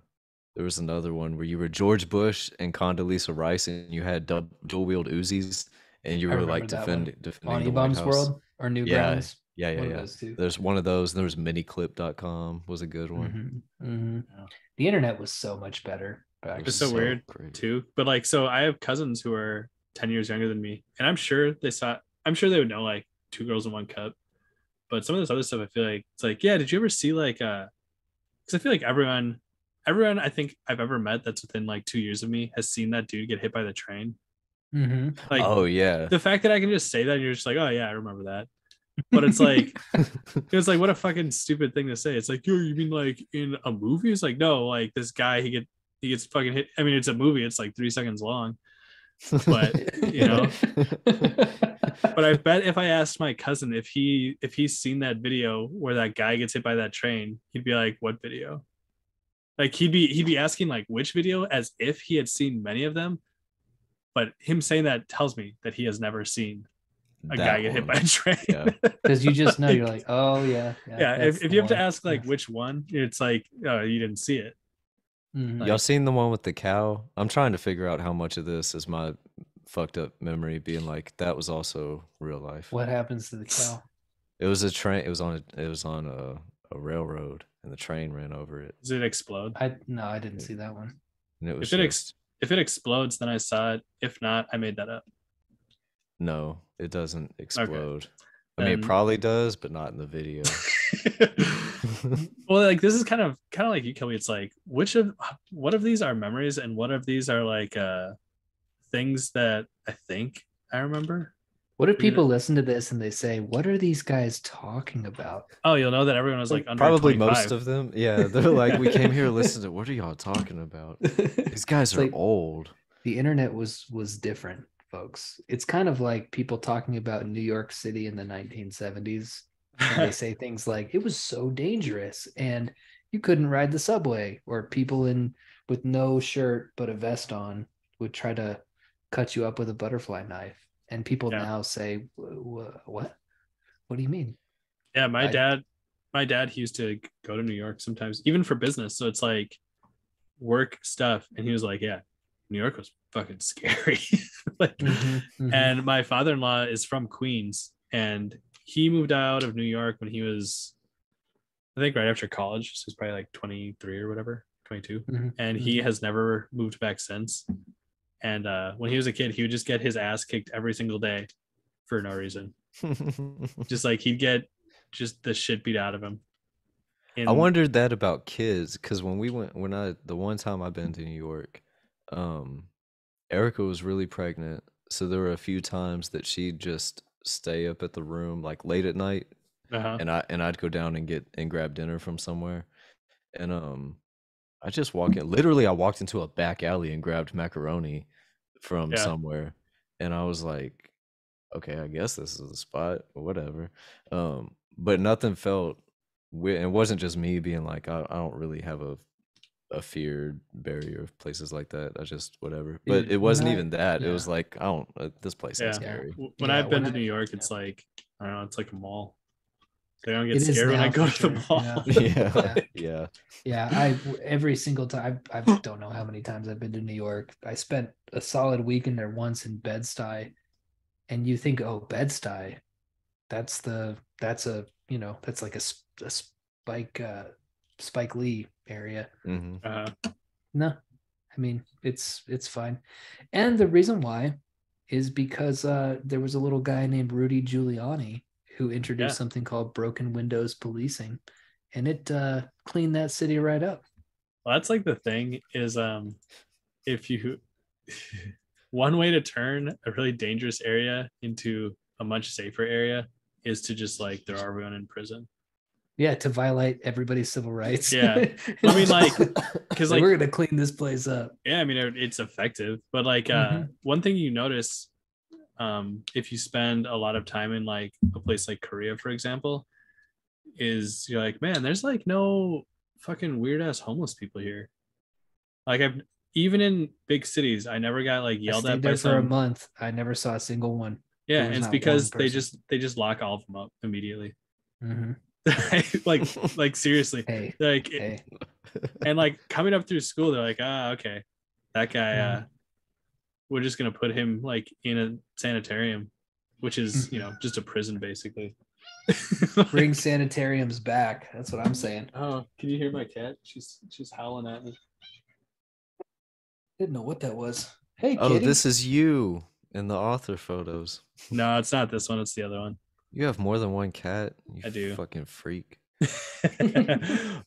there was another one where you were George Bush and Condoleezza Rice, and you had dual wield Uzis, and you I were remember like that one. On defending the White E-Bombs House. World or Yeah, Newgrounds. yeah, yeah, One of yeah. those two. There's one of those. There was miniclip.com was a good one. Yeah. The internet was so much better It back was It's in the so day. so weird great. too. But like, so I have cousins who are 10 years younger than me, and I'm sure they saw. I'm sure they would know like Two Girls in One Cup. But some of this other stuff, I feel like it's like, yeah, did you ever see like because I feel like everyone I think I've ever met that's within like 2 years of me has seen that dude get hit by the train. Mm-hmm. Like Oh yeah. the fact that I can just say that and you're just like, oh yeah, I remember that. But it's like what a fucking stupid thing to say. It's like, yo, you mean like in a movie? It's like, no, like this guy he gets fucking hit. I mean, it's a movie, it's like 3 seconds long. But you know, but I bet if I asked my cousin if he's seen that video where that guy gets hit by that train, he'd be like, what video? Like he'd be asking like which video as if he had seen many of them. But him saying that tells me that he has never seen a guy get hit by a train. Yeah. Because you just know, you're like, oh yeah. Yeah. If you have to ask like which one, it's like, oh, you didn't see it. Mm-hmm. Y'all seen the one with the cow? I'm trying to figure out how much of this is my fucked up memory being like that was also real life. What happens to the cow? It was a train. It was on a railroad, and the train ran over it. Does it explode? I didn't see that one. And it was if it explodes, then I saw it. If not, I made that up. No, it doesn't explode. Okay. I mean, it probably does, but not in the video. Well, like this is kind of like you, Kelly. It's like what of these are memories and what of these are like things that I think I remember. What if people listen to this and they say, what are these guys talking about? Oh, you'll know that everyone was like under probably 25. most of them. Yeah, they're like, we came here to listen to, what are y'all talking about? These guys are like, old. The internet was different, folks. It's kind of like people talking about New York City in the 1970s. And they say things like, it was so dangerous and you couldn't ride the subway, or people with no shirt but a vest on would try to cut you up with a butterfly knife. And people now say, what? What do you mean? Yeah, my dad, he used to go to New York sometimes, even for business. So it's like work stuff. And he was like, yeah, New York was fucking scary. Like, And my father-in-law is from Queens, and he moved out of New York when he was, I think, right after college. So he's probably like 23 or whatever, 22. And he has never moved back since. And when he was a kid, he would just get his ass kicked every single day for no reason. Just like he'd get just the shit beat out of him. I wondered that about kids, because when the one time I've been to New York, Erica was really pregnant. So there were a few times that she'd just stay up at the room like late at night, and I'd go down and grab dinner from somewhere. And I just walk in. Literally, I walked into a back alley and grabbed macaroni from somewhere, and I was like, "Okay, I guess this is the spot, or whatever." But nothing felt weird. It wasn't just me being like, "I don't really have a feared barrier of places like that. I just whatever." But it wasn't even that. It was like, I don't. This place is scary. When I've been to New York, it's like, I don't know. It's like a mall. I don't get scared when I go to the mall. Yeah. Every single time, I don't know how many times I've been to New York. I spent a solid week in there once in Bed-Stuy, and you think, oh, Bed-Stuy, that's like a Spike Lee area. No, I mean it's fine, and the reason why is because there was a little guy named Rudy Giuliani who introduced something called broken windows policing, and it cleaned that city right up. Well, that's like the thing is, if you one way to turn a really dangerous area into a much safer area is to just like throw everyone in prison. Yeah, to violate everybody's civil rights. Yeah, I mean, like, because like we're gonna clean this place up. Yeah, I mean it's effective, but like one thing you notice, if you spend a lot of time in like a place like Korea, for example, is you're like, man, there's like no fucking weird ass homeless people here. Like even in big cities, I never got like yelled at by for a month. I never saw a single one. Yeah, and it's because they just lock all of them up immediately. like seriously, and like coming up through school, they're like, okay, that guy, we're just gonna put him like in a sanitarium, which is just a prison basically. Bring sanitariums back. That's what I'm saying. Oh, can you hear my cat? She's howling at me. Didn't know what that was. Hey, oh, kitty. This is you in the author photos. No, it's not this one. It's the other one. You have more than one cat? You I do. fucking freak.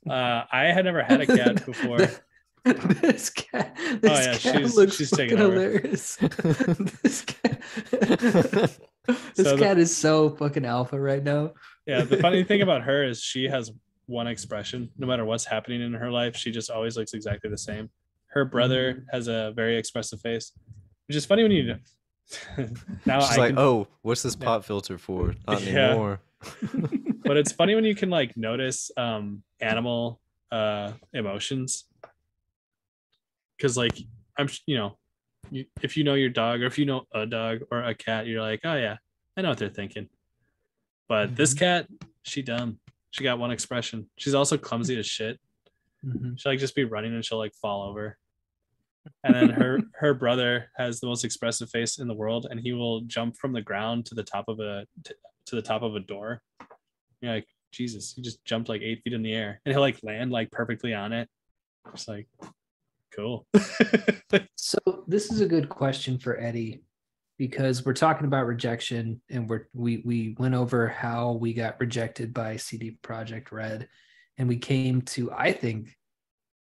I had never had a cat before. This cat, this yeah, cat she's looks taking fucking over. hilarious. This cat, this So cat is so fucking alpha right now. yeah, the funny thing about her is she has one expression. No matter what's happening in her life, she just always looks exactly the same. Her brother has a very expressive face, which is funny when you now She's I like, can oh, what's this yeah. pop filter for? Not Yeah. anymore. But it's funny when you can like notice animal emotions, because like I'm if you know your dog, or if you know a dog or a cat, you're like, oh yeah, I know what they're thinking. But this cat, she dumb. She got one expression. She's also clumsy as shit. She'll like just be running and she'll like fall over. And then her brother has the most expressive face in the world, and he will jump from the ground to the top of a door. You're like, Jesus, he just jumped like 8 feet in the air, and he'll like land like perfectly on it. It's like, cool. So this is a good question for Eddie, because we're talking about rejection, and we went over how we got rejected by CD Projekt Red, and we came to, I think,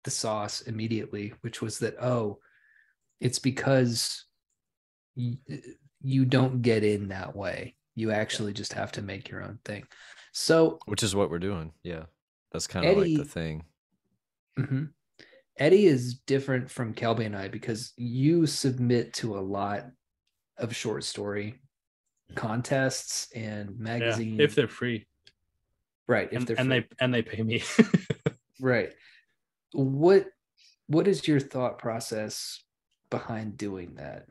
the sauce immediately, which was that, oh, it's because you don't get in that way. You actually just have to make your own thing. So Which is what we're doing. Yeah. That's kind of like the Eddie, thing. Eddie is different from Kelby and I, because you submit to a lot of short story contests and magazines. Yeah, if they're free. Right. If they're free. And they pay me. Right. What is your thought process behind doing that?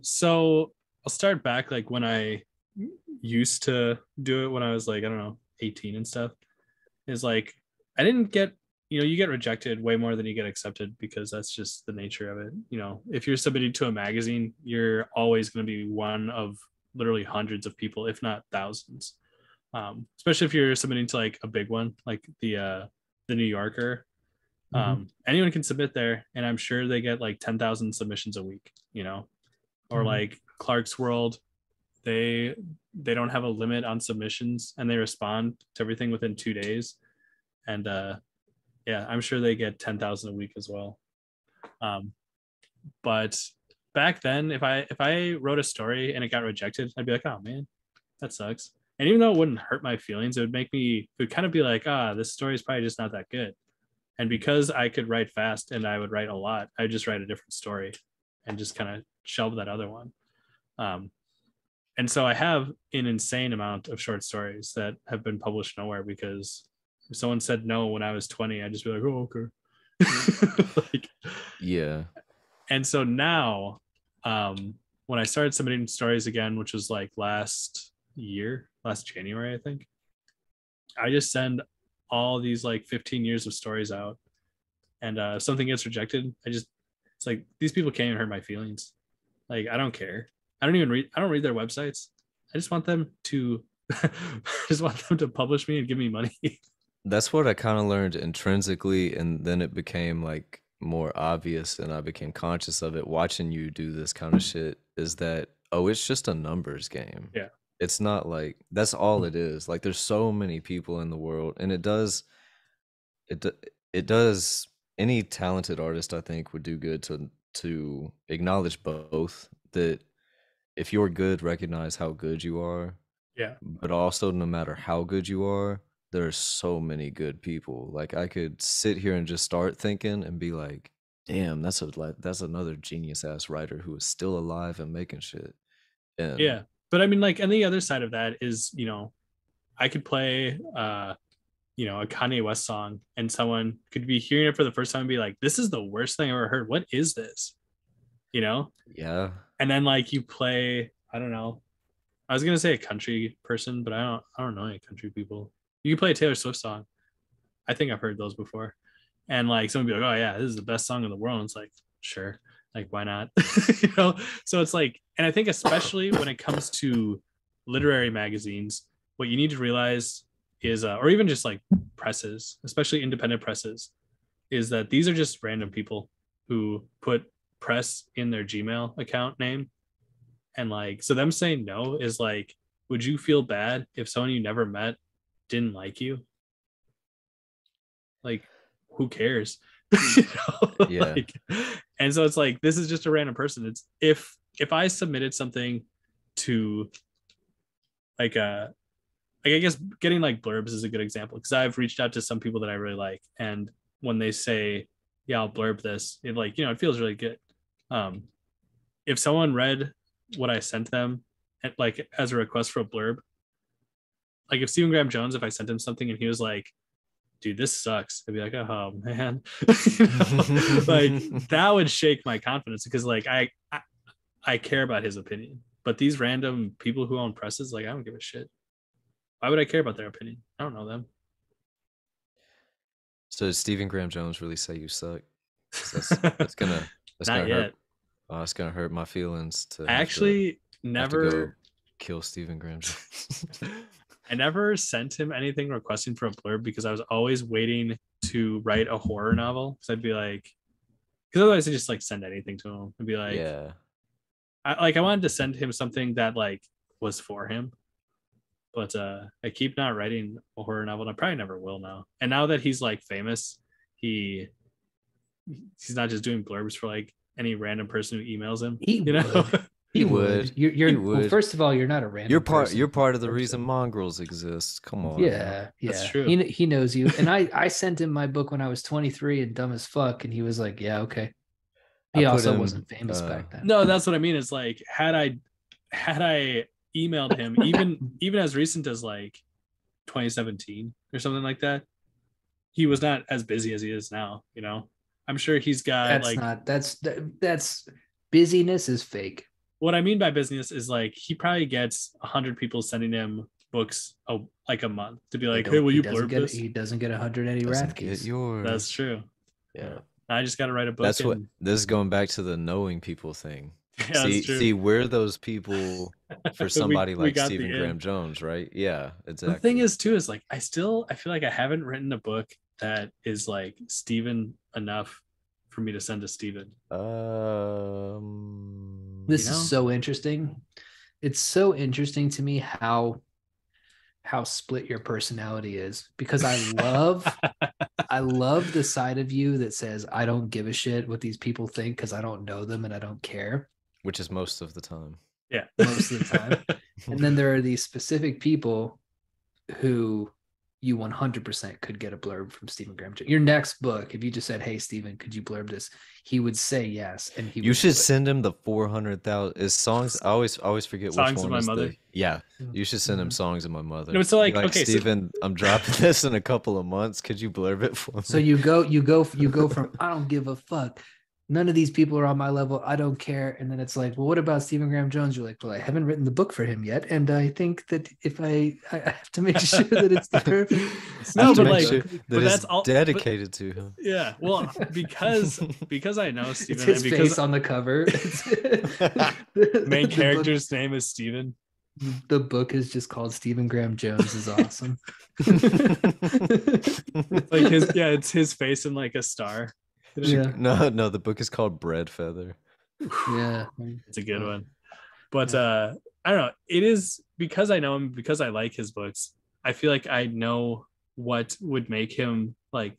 So I'll start back like when I used to do it when I was like, I don't know, 18 and stuff. Is like I didn't get, you get rejected way more than you get accepted, because that's just the nature of it. If you're submitted to a magazine, you're always going to be one of literally hundreds of people, if not thousands. Especially if you're submitting to like a big one, like the New Yorker. Anyone can submit there, and I'm sure they get like 10,000 submissions a week, or like Clark's World. They don't have a limit on submissions, and they respond to everything within 2 days. And yeah, I'm sure they get 10,000 a week as well. But back then, if I wrote a story and it got rejected, I'd be like, oh man, that sucks. And even though it wouldn't hurt my feelings, it would kind of be like, this story is probably just not that good. And because I could write fast and I would write a lot, I'd just write a different story and just kind of shelve that other one. And so I have an insane amount of short stories that have been published nowhere, because if someone said no when I was 20, I'd just be like, oh, okay. Yeah. And so now, when I started submitting stories again, which was like last January, I think, I just send all these like 15 years of stories out. And if something gets rejected, it's like, these people can't even hurt my feelings. Like, I don't care. I don't read their websites. I just want them to publish me and give me money. That's what I kind of learned intrinsically, and then it became like more obvious, and I became conscious of it watching you do this kind of shit, is that, oh, it's just a numbers game. Yeah. It's not like that's all it is. Like, there's so many people in the world, and it does any talented artist, I think, would do good to acknowledge both, that if you're good, recognize how good you are. Yeah. But also, no matter how good you are, there's so many good people. Like, I could sit here and just start thinking and be like, damn, that's another genius ass writer who is still alive and making shit. And yeah. But I mean, like, and the other side of that is, I could play a Kanye West song, and someone could be hearing it for the first time and be like, this is the worst thing I ever heard. What is this? Yeah. And then like you play, I don't know, I was gonna say a country person, but I don't know any country people. You can play a Taylor Swift song. I think I've heard those before. And like someone be like, oh yeah, this is the best song in the world. And it's like, sure, like why not? So it's like, and I think especially when it comes to literary magazines, what you need to realize is, or even just like presses, especially independent presses, is that these are just random people who put press in their Gmail account name. And like, so them saying no is like, would you feel bad if someone you never met didn't like you? Like, who cares? You know? Yeah. Like, and so it's like, this is just a random person. It's if I submitted something to like I guess getting like blurbs is a good example, because I've reached out to some people that I really like, and when they say, yeah, I'll blurb this, it like, you know, it feels really good. If someone read what I sent them like as a request for a blurb, like if Stephen Graham Jones, if I sent him something and he was like, dude, this sucks, I'd be like, oh man. You know? Like that would shake my confidence, because like I care about his opinion. But these random people who own presses, like, I don't give a shit. Why would I care about their opinion? I don't know them. So did Stephen Graham Jones really say you suck? 'Cause that's gonna Not yet. hurt. Oh, it's gonna hurt my feelings to I actually have to go never kill Stephen Graham Jones. I never sent him anything requesting for a blurb, because I was always waiting to write a horror novel. So I'd be like, because otherwise I just like send anything to him and be like, yeah. I wanted to send him something that like was for him, but I keep not writing a horror novel, and I probably never will now. And now that he's like famous, he's not just doing blurbs for like any random person who emails him. He you know? would. He would. You're would. Well, first of all, you're not a random. You're part of the person. reason mongrels exist. Come on. Yeah, yeah, That's true. He knows you, and I sent him my book when I was 23 and dumb as fuck, and he was like, yeah, okay. He also wasn't famous back then. No, that's what I mean. It's like had I emailed him even as recent as like 2017 or something like that, he was not as busy as he is now. You know, I'm sure he's got that's busyness is fake. What I mean by business is like he probably gets 100 people sending him books like a month to be like, hey, will you blurb this? He doesn't get 100 E Rathkes. That's true. Yeah. I just got to write a book. That's what this is going back to the knowing people thing. Yeah, see, we're those people for somebody like Stephen Graham Jones, right? Yeah, exactly. The thing is, too, is like I feel like I haven't written a book that is like Stephen enough for me to send to Stephen. This is so interesting. It's so interesting to me how split your personality is, because I love the side of you that says I don't give a shit what these people think because I don't know them and I don't care. Which is most of the time. Yeah. Most of the time. And then there are these specific people who you 100% could get a blurb from Stephen Graham. Your next book, if you just said, hey, Stephen, could you blurb this? He would say yes. And you should send him the 400,000 is songs. I always forget Songs which one of My is Mother. Yeah. You should send him Songs of My Mother. No, so like okay, Stephen, I'm dropping this in a couple of months. Could you blurb it for me? So you go from I don't give a fuck, none of these people are on my level, I don't care, and then it's like, well, what about Stephen Graham Jones? You're like, well, I haven't written the book for him yet, and I think that if I have to make sure that it's the perfect no, but like, sure but that's all dedicated to him. Yeah, well, because I know Stephen, it's his and because face on the cover. main character's name is Stephen. The book is just called Stephen Graham Jones is awesome. Like it's his face and like a star. Yeah. No, the book is called Bread Feather. Yeah, it's a good one. But I don't know. It is because I know him, because I like his books. I feel like I know what would make him like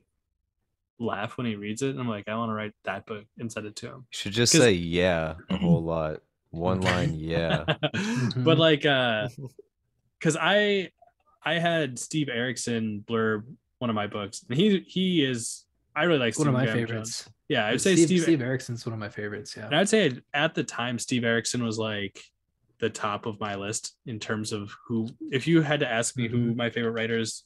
laugh when he reads it. And I'm like, I want to write that book and send it to him. You should just say yeah a whole lot. One line, yeah. But like because I had Steve Erickson blurb one of my books, and he is, I really like one of my Graham favorites. Jones. Yeah, I would say Steve Erickson's one of my favorites. Yeah, and I'd say at the time Steve Erickson was like the top of my list in terms of who. If you had to ask me who my favorite writers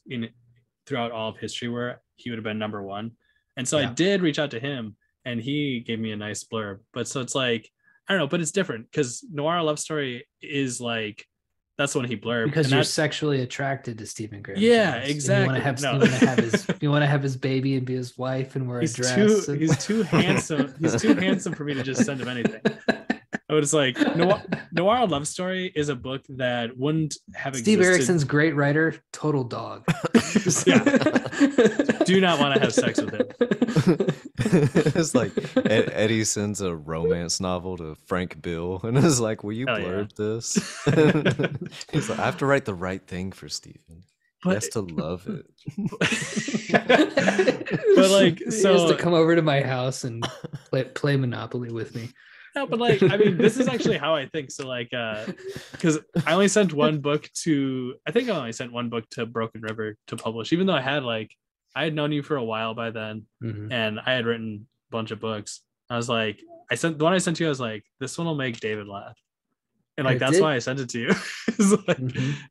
throughout all of history were, he would have been number one. And so I did reach out to him, and he gave me a nice blurb. But so it's like, I don't know, but it's different because Noir Love Story is like, that's when he blurbed. Because you're sexually attracted to Stephen Graham. Yeah, Jones. exactly. You want to have his baby and be his wife and wear a dress. He's too handsome. He's too handsome for me to just send him anything. I but it's like Noir Love Story is a book that wouldn't have Steve existed. Erickson's great writer, total dog. Yeah. Do not want to have sex with him. It's like Eddie sends a romance novel to Frank Bill and is like, will you Hell blurb this? He's like, I have to write the right thing for Steven. He has to love it. But like, He so has to come over to my house and play Monopoly with me. no, but like, I mean, this is actually how I think. So like, because I only sent one book to, I think I only sent one book to Broken River to publish, even though I had known you for a while by then, and I had written a bunch of books. I was like, the one I sent to you, I was like, this one will make David laugh, and like that's why I sent it to you. Like,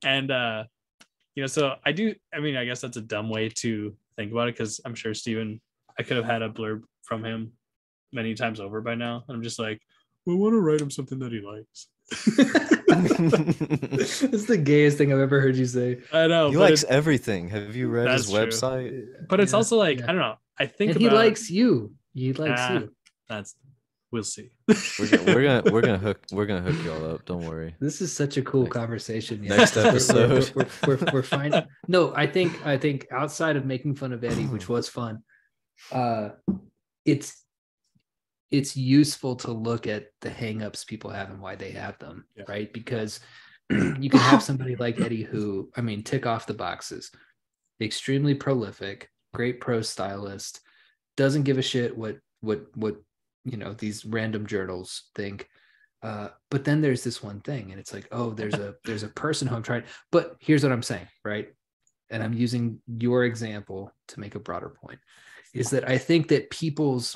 and you know, so I mean, I guess that's a dumb way to think about it, because I'm sure Steven, I could have had a blurb from him many times over by now, and I'm just like, well, I want to write him something that he likes. It's the gayest thing I've ever heard you say. I know he likes everything. Have you read his website? True. But it's also like, I don't know, I think he likes you. He likes you. We'll see. we're gonna hook y'all up. Don't worry. This is such a cool conversation. Next episode, we're fine. No, I think outside of making fun of Eddie, which was fun, it's useful to look at the hangups people have and why they have them, right? Because you can have somebody like Eddie who, I mean, tick off the boxes, extremely prolific, great prose stylist, doesn't give a shit what you know, these random journals think. But then there's this one thing, and it's like, oh, there's a person who I'm trying. But here's what I'm saying, right? And I'm using your example to make a broader point, is that I think that people's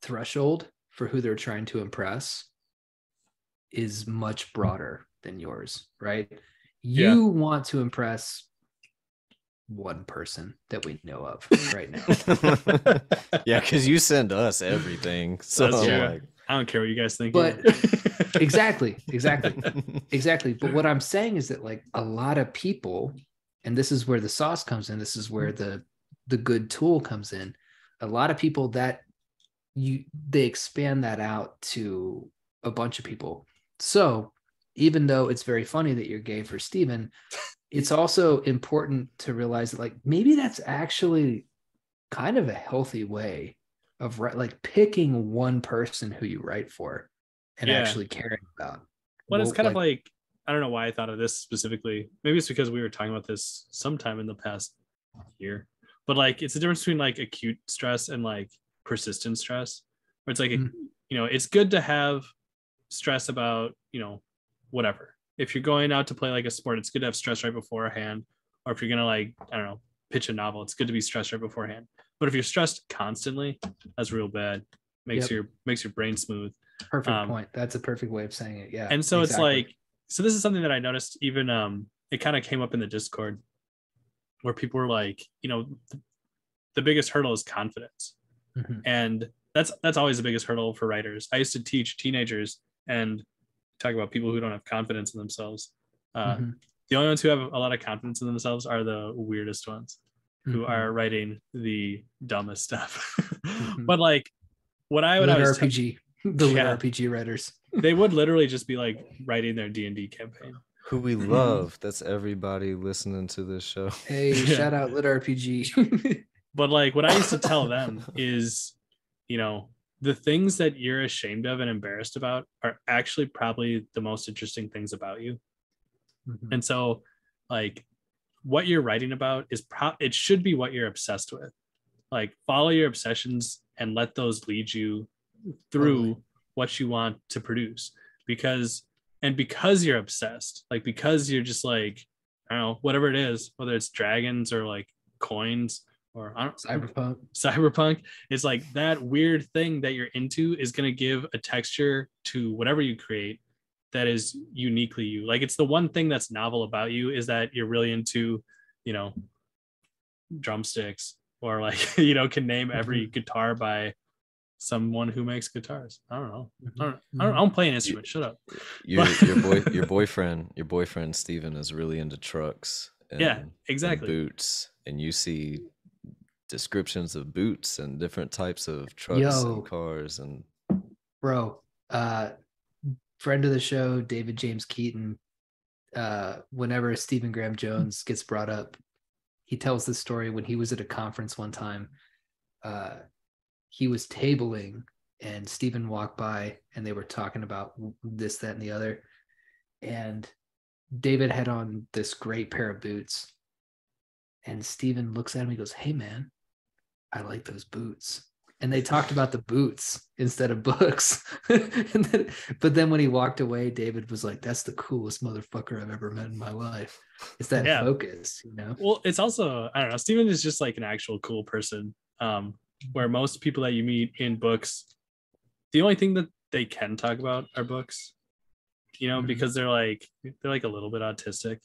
threshold for who they're trying to impress is much broader than yours, right? You want to impress one person that we know of right now. Yeah, because you send us everything. So like, I don't care what you guys think. But exactly. But what I'm saying is that like a lot of people, and this is where the sauce comes in, this is where the good tool comes in. A lot of people that they expand that out to a bunch of people. So even though it's very funny that you're gay for Steven, it's also important to realize that like maybe that's actually kind of a healthy way of like picking one person who you write for and actually caring about. Well, it's kind of like, I don't know why I thought of this specifically. Maybe it's because we were talking about this sometime in the past year, but like it's the difference between like acute stress and like persistent stress, where it's like, you know, it's good to have stress about, you know, whatever. If you're going out to play like a sport, it's good to have stress right beforehand. Or if you're gonna like, I don't know, pitch a novel, it's good to be stressed right beforehand. But if you're stressed constantly, that's real bad. Makes your brain smooth. Perfect point. That's a perfect way of saying it. Yeah. And so it's like, so this is something that I noticed even it kind of came up in the Discord where people were like, you know, the biggest hurdle is confidence. And that's always the biggest hurdle for writers. I used to teach teenagers and talk about people who don't have confidence in themselves. The only ones who have a lot of confidence in themselves are the weirdest ones who are writing the dumbest stuff. But like what I would always RPG, RPG writers, they would literally just be like writing their D&D campaign. Who we love. That's everybody listening to this show. Hey, shout out Lit RPG. But like what I used to tell them is, you know, the things that you're ashamed of and embarrassed about are actually probably the most interesting things about you. And so like what you're writing about is it should be what you're obsessed with. Like follow your obsessions and let those lead you through what you want to produce, because you're obsessed, like because you're just like, I don't know, whatever it is, whether it's dragons or like coins or I don't cyberpunk, it's like that weird thing that you're into is going to give a texture to whatever you create that is uniquely you. Like it's the one thing that's novel about you is that you're really into, you know, drumsticks, or like, you know, can name every guitar by someone who makes guitars. I don't know. I don't play an instrument. Shut up. Your boyfriend Steven is really into trucks. And exactly. Boots, and you see descriptions of boots and different types of trucks and cars and bro, friend of the show, David James Keaton, whenever Stephen Graham Jones gets brought up, he tells the story when he was at a conference one time. He was tabling and Stephen walked by and they were talking about this, that, and the other. And David had on this great pair of boots. And Stephen looks at him, he goes, "Hey man, I like those boots." And they talked about the boots instead of books. But then when he walked away, David was like, "That's the coolest motherfucker I've ever met in my life." It's that focus, you know? Well, it's also, I don't know, Steven is just like an actual cool person. Where most people that you meet in books, the only thing that they can talk about are books, you know, because they're like a little bit autistic.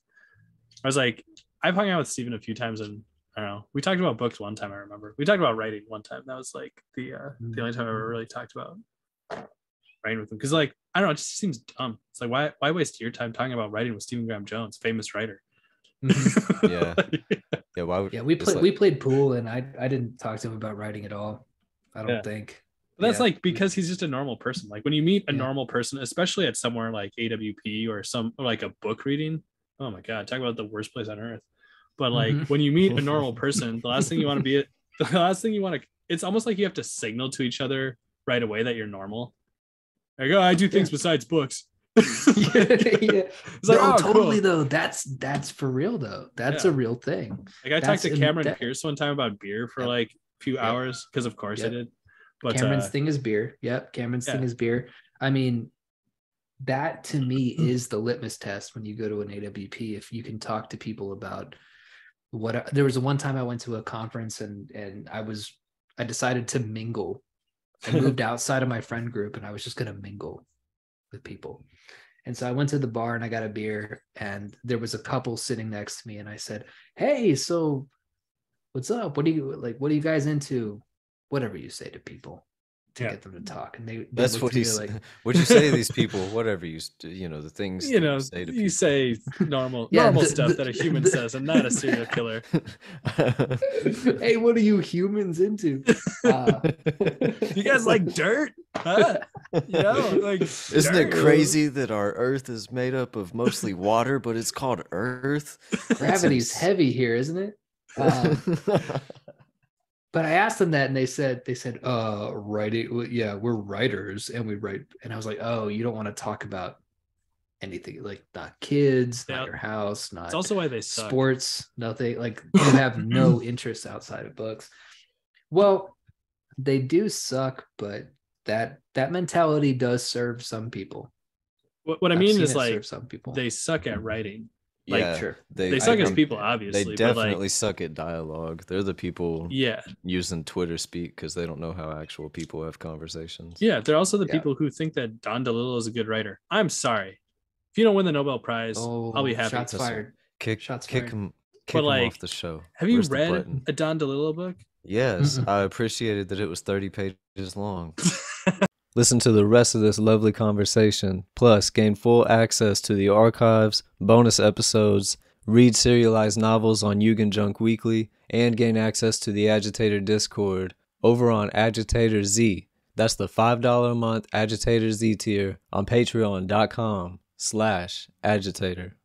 I was like, I've hung out with Steven a few times and I don't know. We talked about books one time. I remember we talked about writing one time. That was like the only time I ever really talked about writing with him. Because like I don't know, it just seems dumb. It's like why waste your time talking about writing with Stephen Graham Jones, famous writer? Yeah, yeah. Why would, we played pool, and I didn't talk to him about writing at all. I don't think. But that's like because he's just a normal person. Like when you meet a normal person, especially at somewhere like AWP or like a book reading. Oh my God, talk about the worst place on earth. But like when you meet a normal person, the last thing you want to, it's almost like you have to signal to each other right away that you're normal. Like, oh, I do things besides books. It's like, oh, totally cool. Though. That's for real though. That's a real thing. Like I talked to Cameron Pierce one time about beer for like a few hours because of course I did. But Cameron's thing is beer. Yep, Cameron's thing is beer. I mean, that to me is the litmus test when you go to an AWP. If you can talk to people about there was one time I went to a conference and I decided to mingle. I moved outside of my friend group and I was just going to mingle with people. And so I went to the bar and I got a beer and there was a couple sitting next to me and I said, "Hey, so what's up? What are you guys into?" Whatever you say to people to get them to talk. And that's what he's like. What'd you say to these people? Whatever the things you say to people. You say normal stuff that a human says and not a serial killer. Hey, what are you humans into? You guys like dirt? Huh? Like isn't it crazy that our Earth is made up of mostly water, but it's called Earth? Gravity's heavy here, isn't it? But I asked them that and they said, writing. Yeah, we're writers and we write. And I was like, oh, you don't want to talk about anything, like not kids, not your house, not it's also why they suck. Sports, nothing. Like you have no interest outside of books. Well, they do suck, but that mentality does serve some people. What I mean is like some people. They suck at writing. Like, sure. They suck as people, obviously. They definitely suck at dialogue. They're the people using Twitter speak because they don't know how actual people have conversations. Yeah, they're also the people who think that Don DeLillo is a good writer. I'm sorry. If you don't win the Nobel Prize, I'll be happy. Shots fired. Kick him off the show. Have you read a Don DeLillo book? Yes, I appreciated that it was 30 pages long. Listen to the rest of this lovely conversation, plus gain full access to the archives, bonus episodes, read serialized novels on Yugen Junk Weekly, and gain access to the Agitator Discord over on Agitator Z. That's the $5 a month Agitator Z tier on patreon.com/agitator.